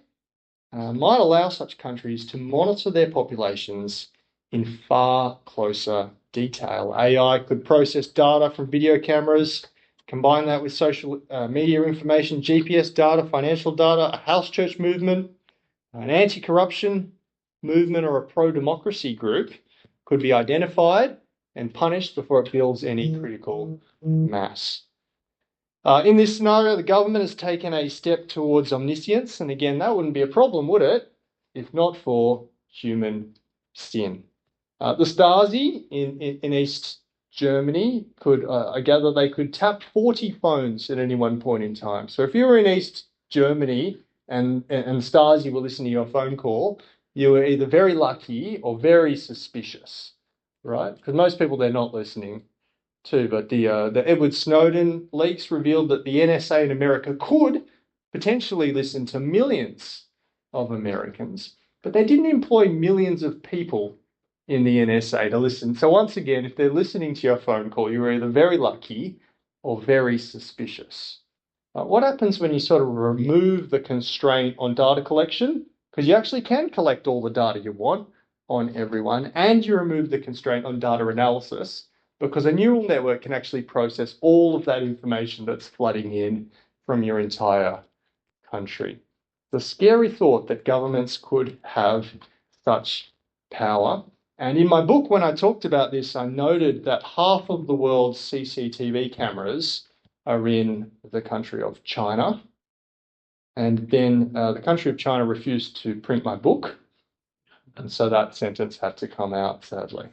might allow such countries to monitor their populations in far closer detail. AI could process data from video cameras, combine that with social media information, GPS data, financial data, a house church movement, an anti-corruption movement, or a pro-democracy group could be identified and punished before it builds any critical mass. In this scenario, the government has taken a step towards omniscience, and again, that wouldn't be a problem, would it, if not for human sin. The Stasi in East Germany could, I gather, they could tap 40 phones at any one point in time. So if you were in East Germany and Stasi were listening to your phone call, you were either very lucky or very suspicious, right? Because most people, they're not listening too, but the Edward Snowden leaks revealed that the NSA in America could potentially listen to millions of Americans, but they didn't employ millions of people in the NSA to listen. So once again, if they're listening to your phone call, you're either very lucky or very suspicious. What happens when you sort of remove the constraint on data collection? Because you actually can collect all the data you want on everyone, and you remove the constraint on data analysis, because a neural network can actually process all of that information that's flooding in from your entire country. The scary thought that governments could have such power. And in my book, when I talked about this, I noted that half of the world's CCTV cameras are in the country of China. And then the country of China refused to print my book. And so that sentence had to come out, sadly.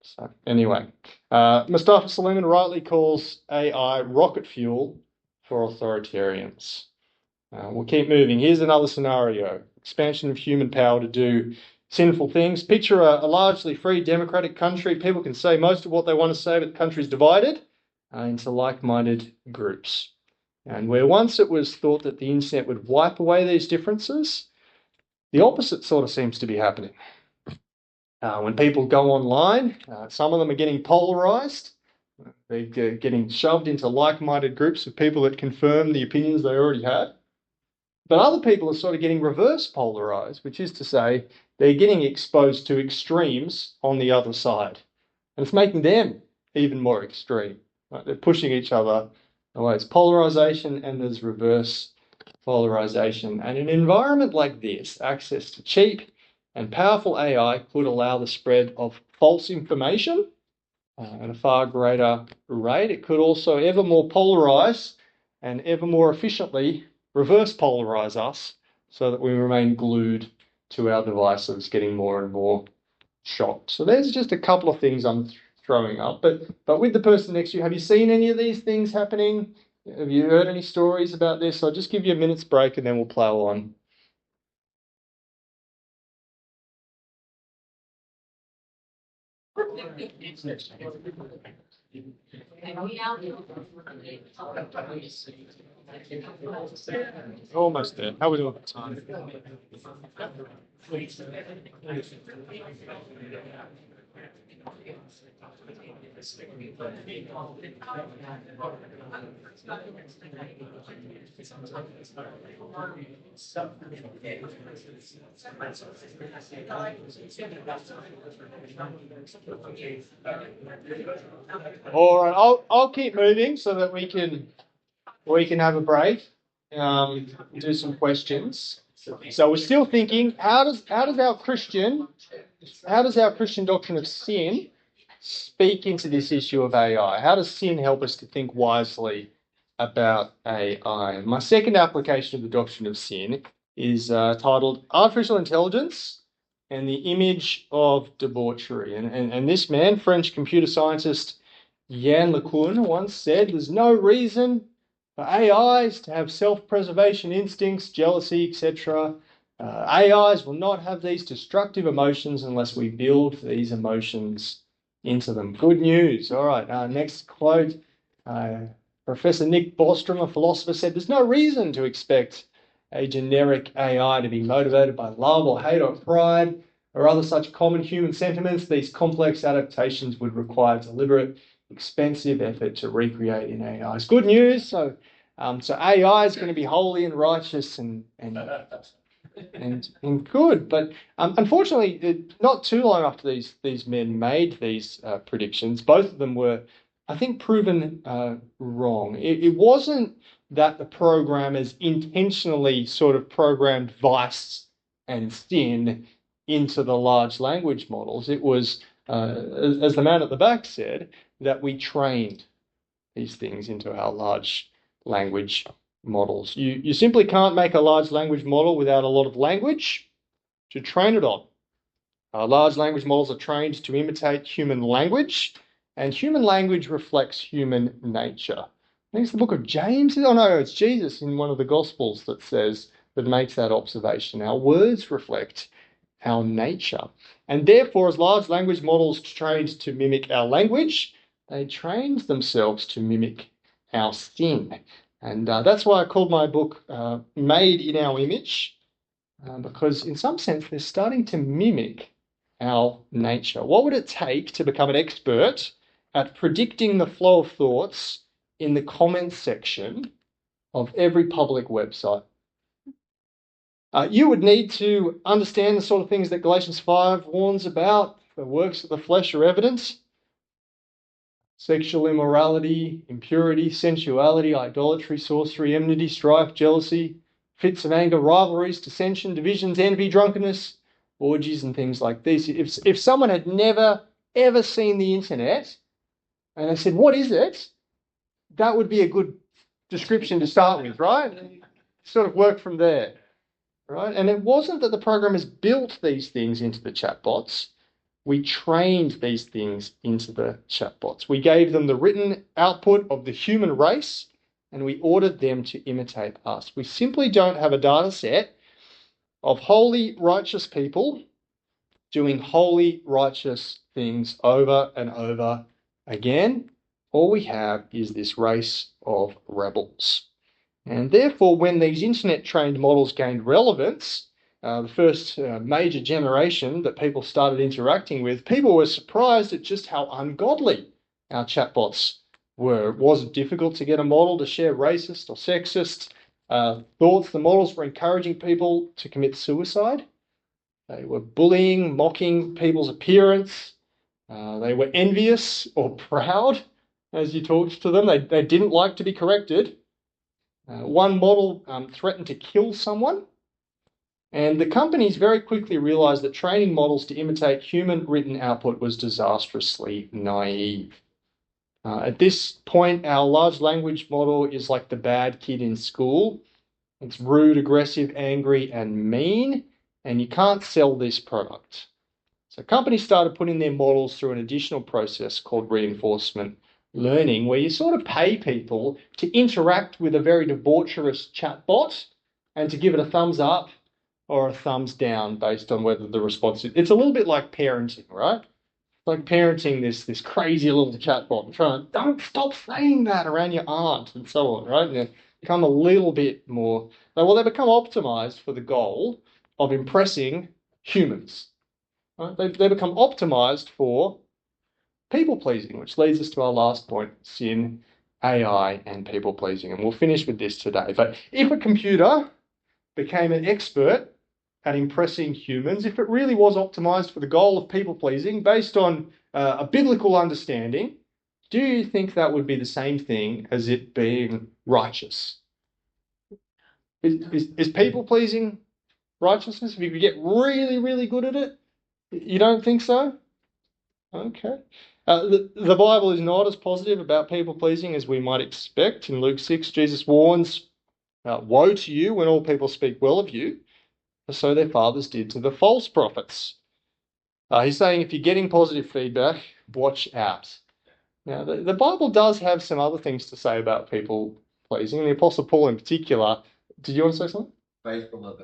So anyway, Mustafa Suleyman rightly calls AI rocket fuel for authoritarians. We'll keep moving. Here's another scenario. Expansion of human power to do sinful things. Picture a largely free democratic country. People can say most of what they want to say, but the country's divided into like-minded groups. And where once it was thought that the internet would wipe away these differences, the opposite sort of seems to be happening. When people go online, some of them are getting polarized. They're getting shoved into like-minded groups of people that confirm the opinions they already had. But other people are sort of getting reverse polarized, which is to say they're getting exposed to extremes on the other side. And it's making them even more extreme. Right? They're pushing each other away. It's polarization and there's reverse polarization. And in an environment like this, access to cheap and powerful AI could allow the spread of false information at a far greater rate. It could also ever more polarize and ever more efficiently reverse polarize us so that we remain glued to our devices, getting more and more shocked. So there's just a couple of things I'm throwing up. But with the person next to you, have you seen any of these things happening? Have you heard any stories about this? I'll just give you a minute's break and then we'll plow on. Almost there. How are we doing for time? All right, I'll keep moving so that we can have a break, do some questions. So we're still thinking, how does our Christian doctrine of sin speak into this issue of AI? How does sin help us to think wisely about AI? My second application of the doctrine of sin is titled Artificial Intelligence and the Image of Debauchery. And this man, French computer scientist Yann LeCun, once said, there's no reason for AIs to have self-preservation instincts, jealousy, etc. AIs will not have these destructive emotions unless we build these emotions into them. Good news. All right, next quote. Professor Nick Bostrom, a philosopher, said, there's no reason to expect a generic AI to be motivated by love or hate or pride or other such common human sentiments. These complex adaptations would require deliberate, expensive effort to recreate in AIs. Good news. So AI is going to be holy and righteous and good. But unfortunately, not too long after these men made these predictions, both of them were, I think, proven wrong. It wasn't that the programmers intentionally sort of programmed vice and sin into the large language models. It was, as the man at the back said, that we trained these things into our large language models. You simply can't make a large language model without a lot of language to train it on. Large language models are trained to imitate human language, and human language reflects human nature. I think it's the book of James. Oh no, it's Jesus in one of the Gospels that makes that observation. Our words reflect our nature. And therefore, as large language models trained to mimic our language, they trained themselves to mimic our sin. And that's why I called my book Made in Our Image, because in some sense they're starting to mimic our nature. What would it take to become an expert at predicting the flow of thoughts in the comments section of every public website? You would need to understand the sort of things that Galatians 5 warns about. The works of the flesh are evidence. Sexual immorality, impurity, sensuality, idolatry, sorcery, enmity, strife, jealousy, fits of anger, rivalries, dissension, divisions, envy, drunkenness, orgies, and things like this. If someone had never, ever seen the internet and they said, what is it? That would be a good description to start with, right? Sort of work from there, right? And it wasn't that the programmers built these things into the chatbots. We trained these things into the chatbots. We gave them the written output of the human race, and we ordered them to imitate us. We simply don't have a data set of holy, righteous people doing holy, righteous things over and over again. All we have is this race of rebels. And therefore, when these internet-trained models gained relevance, the first major generation that people started interacting with, people were surprised at just how ungodly our chatbots were. It wasn't difficult to get a model to share racist or sexist thoughts. The models were encouraging people to commit suicide. They were bullying, mocking people's appearance. They were envious or proud as you talked to them. They didn't like to be corrected. One model threatened to kill someone. And the companies very quickly realized that training models to imitate human written output was disastrously naive. At this point, our large language model is like the bad kid in school. It's rude, aggressive, angry, and mean, and you can't sell this product. So companies started putting their models through an additional process called reinforcement learning, where you sort of pay people to interact with a very debaucherous chatbot and to give it a thumbs up or a thumbs down based on whether the response is. It's a little bit like parenting, right? Like parenting this crazy little chatbot, trying to don't stop saying that around your aunt and so on, right? And they become a little bit more, well, they become optimized for the goal of impressing humans. Right? They become optimized for people pleasing, which leads us to our last point: sin, AI, and people pleasing. And we'll finish with this today. But if a computer became an expert at impressing humans, if it really was optimized for the goal of people pleasing based on a biblical understanding, do you think that would be the same thing as it being righteous? Is people pleasing righteousness? If you could get really, really good at it, you don't think so? Okay. The Bible is not as positive about people pleasing as we might expect. In Luke 6, Jesus warns, woe to you when all people speak well of you, so their fathers did to the false prophets. He's saying if you're getting positive feedback, watch out. Now, the Bible does have some other things to say about people pleasing. The Apostle Paul in particular. Did you want to say something? Faithful are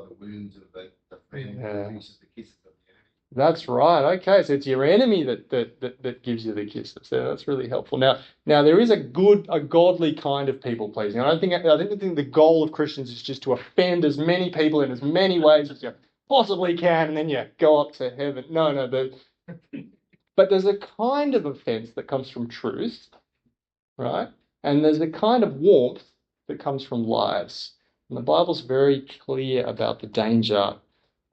the wounds of the friend who produces the kisses of the enemy. That's right. Okay, so it's your enemy that gives you the kisses. So that's really helpful. Now there is a godly kind of people pleasing. I think the goal of Christians is just to offend as many people in as many ways as you possibly can, and then you go up to heaven. No, but there's a kind of offense that comes from truth, right? And there's a kind of warmth that comes from lies. And the Bible's very clear about the danger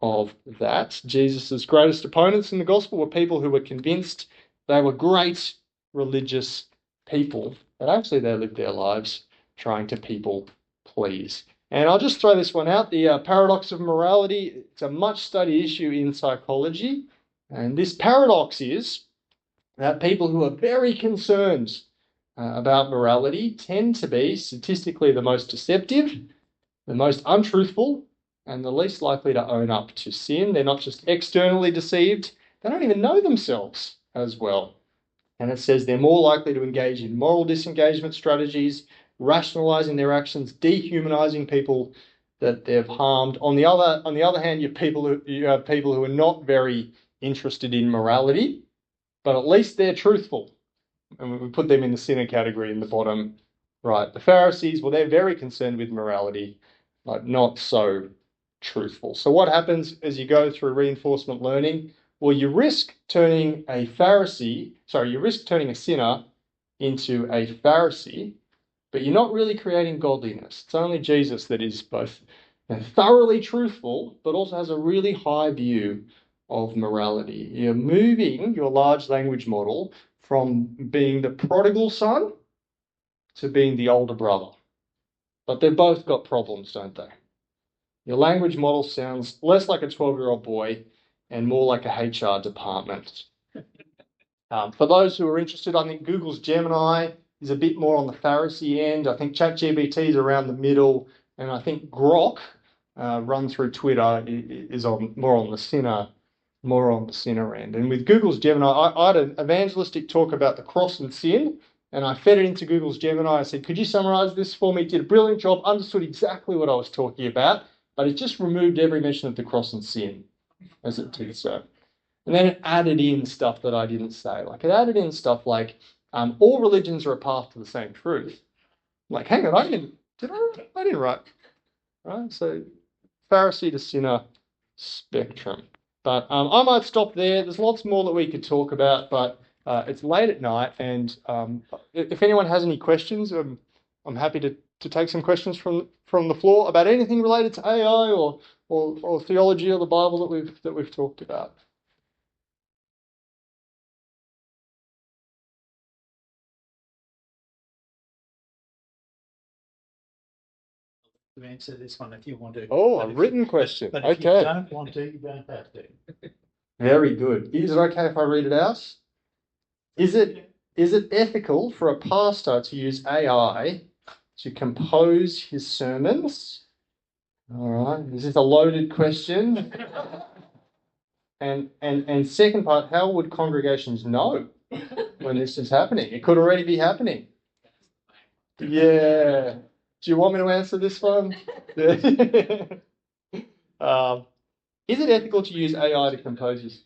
of that. Jesus' greatest opponents in the gospel were people who were convinced they were great religious people, but actually they lived their lives trying to people please. And I'll just throw this one out. The paradox of morality, it's a much studied issue in psychology. And this paradox is that people who are very concerned about morality tend to be statistically the most deceptive, the most untruthful, and the least likely to own up to sin. They're not just externally deceived, they don't even know themselves as well. And it says they're more likely to engage in moral disengagement strategies, rationalizing their actions, dehumanizing people that they've harmed. On the other hand, you have people who are not very interested in morality, but at least they're truthful. And we put them in the sinner category in the bottom right. The Pharisees, well, they're very concerned with morality, but not so truthful. So what happens as you go through reinforcement learning? Well, you risk turning a sinner into a Pharisee, but you're not really creating godliness. It's only Jesus that is both thoroughly truthful, but also has a really high view of morality. You're moving your large language model from being the prodigal son to being the older brother. But they've both got problems, don't they? Your language model sounds less like a 12-year-old boy and more like a HR department. For those who are interested, I think Google's Gemini is a bit more on the Pharisee end. I think ChatGPT is around the middle, and I think Grok, run through Twitter, is more on the sinner end. And with Google's Gemini, I had an evangelistic talk about the cross and sin, and I fed it into Google's Gemini. I said, could you summarize this for me? It did a brilliant job, understood exactly what I was talking about, but it just removed every mention of the cross and sin as it did so. And then it added in stuff that I didn't say. Like it added in stuff like, all religions are a path to the same truth. Like, hang on, I didn't write. Right? So Pharisee to sinner spectrum. But I might stop there. There's lots more that we could talk about, but it's late at night, and if anyone has any questions, I'm happy to take some questions from the floor about anything related to AI or theology or the Bible that we've talked about. to answer this one if you want to. Oh, But a if written you, question. but if Okay. you don't want to, you don't have to. Very good. Is it okay if I read it out? Is it ethical for a pastor to use AI to compose his sermons? All right. This is a loaded question. And second part, how would congregations know when this is happening? It could already be happening. Yeah. Do you want me to answer this one? Is it ethical to use AI to compose his?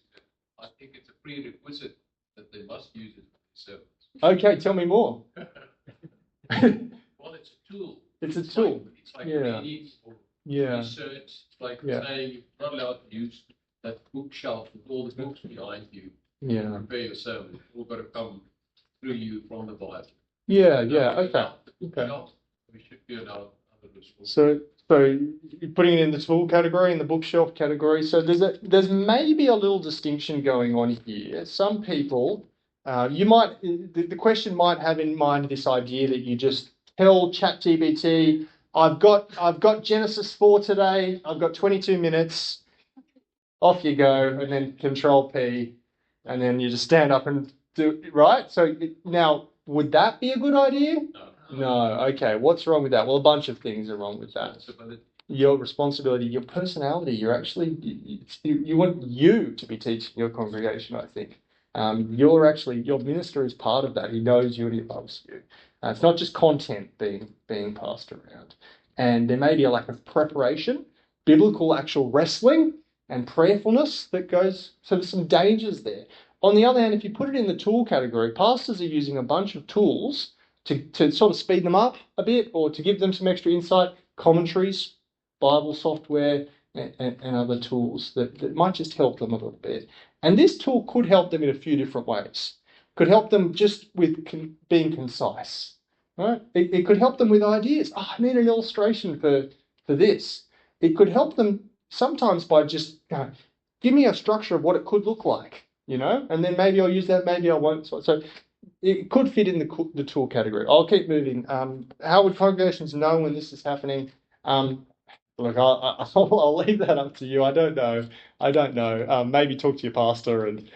I think it's a prerequisite that they must use it for themselves. Okay, tell me more. Well, it's a tool. It's a tool. It's like Yeah. reading or Yeah. research. It's like Yeah. saying you're not allowed to use that bookshelf with all the books behind you. Yeah. Prepare your sermon. It's all got to come through you from the Bible. Yeah, yeah, okay. Okay. We should be another response. So you're putting it in the tool category, in the bookshelf category. So there's maybe a little distinction going on here. Some people, the question might have in mind this idea that you just tell ChatGPT, I've got Genesis 4 today, I've got 22 minutes, off you go, and then Control P, and then you just stand up and do it, right? So now, would that be a good idea? No. Okay. What's wrong with that? Well, a bunch of things are wrong with that. Your responsibility, your personality. You're actually you want you to be teaching your congregation. I think your minister is part of that. He knows you and he loves you. It's not just content being passed around, and there may be a lack of preparation, biblical actual wrestling and prayerfulness that goes. So there's some dangers there. On the other hand, if you put it in the tool category, pastors are using a bunch of tools to sort of speed them up a bit or to give them some extra insight, commentaries, Bible software, and other tools that might just help them a little bit. And this tool could help them in a few different ways. Could help them just with being concise. Right? It could help them with ideas. Oh, I need an illustration for this. It could help them sometimes by just give me a structure of what it could look like, and then maybe I'll use that, maybe I won't. So it could fit in the tool category. I'll keep moving. How would congregations know when this is happening? Look, I'll leave that up to you. I don't know. Maybe talk to your pastor and.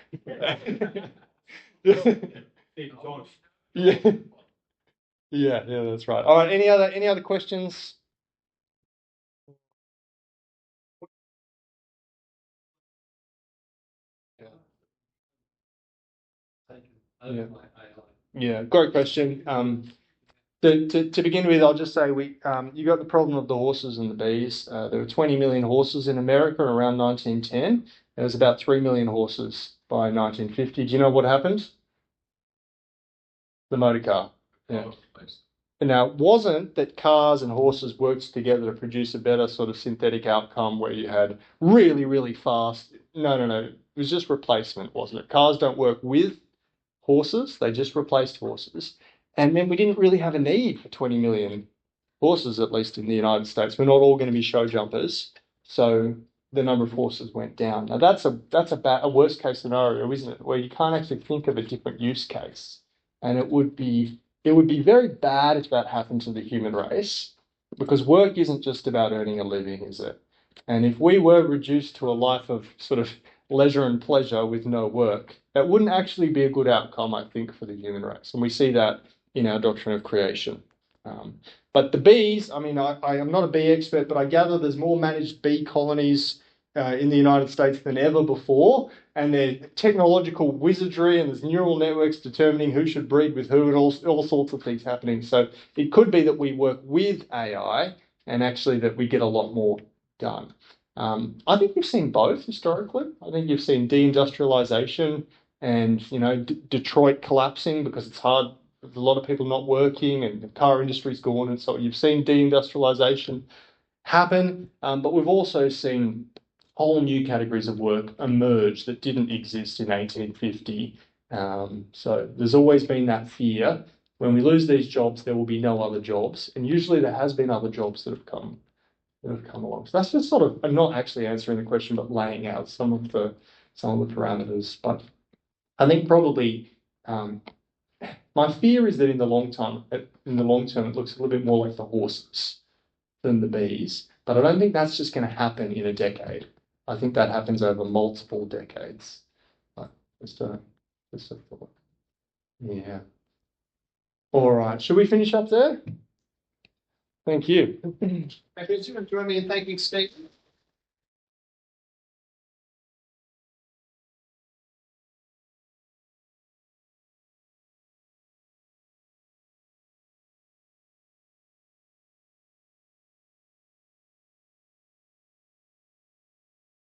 Yeah. Yeah, that's right. All right. Any other questions? Yeah, great question. To begin with, I'll just say you got the problem of the horses and the bees. There were 20 million horses in America around 1910. There was about 3 million horses by 1950. Do you know what happened? The motor car. Yeah. And now, it wasn't that cars and horses worked together to produce a better sort of synthetic outcome where you had really, really fast. No. It was just replacement, wasn't it? Cars don't work with horses. They just replaced horses. And then we didn't really have a need for 20 million horses, at least in the United States. We're not all going to be show jumpers. So the number of horses went down. Now, that's a worst case scenario, isn't it? Where you can't actually think of a different use case. And it would be very bad if that happened to the human race, because work isn't just about earning a living, is it? And if we were reduced to a life of sort of leisure and pleasure with no work, that wouldn't actually be a good outcome, I think, for the human race. And we see that in our doctrine of creation. But the bees, I mean, I am not a bee expert, but I gather there's more managed bee colonies in the United States than ever before, and there's technological wizardry and there's neural networks determining who should breed with who and all sorts of things happening. So it could be that we work with AI and actually that we get a lot more done. I think you've seen both historically. I think you've seen deindustrialization and, Detroit collapsing because it's hard. There's a lot of people not working and the car industry's gone. And so you've seen deindustrialization happen. But we've also seen whole new categories of work emerge that didn't exist in 1850. So there's always been that fear. When we lose these jobs, there will be no other jobs. And usually there has been other jobs that have come along. So that's just sort of, I'm not actually answering the question, but laying out some of the parameters. But I think probably my fear is that in the long term, it looks a little bit more like the horses. than the bees. But I don't think that's just going to happen in a decade. I think that happens over multiple decades. Just a thought. Yeah. All right. Should we finish up there? Thank you. Thank you. Join me in thanking Stephen.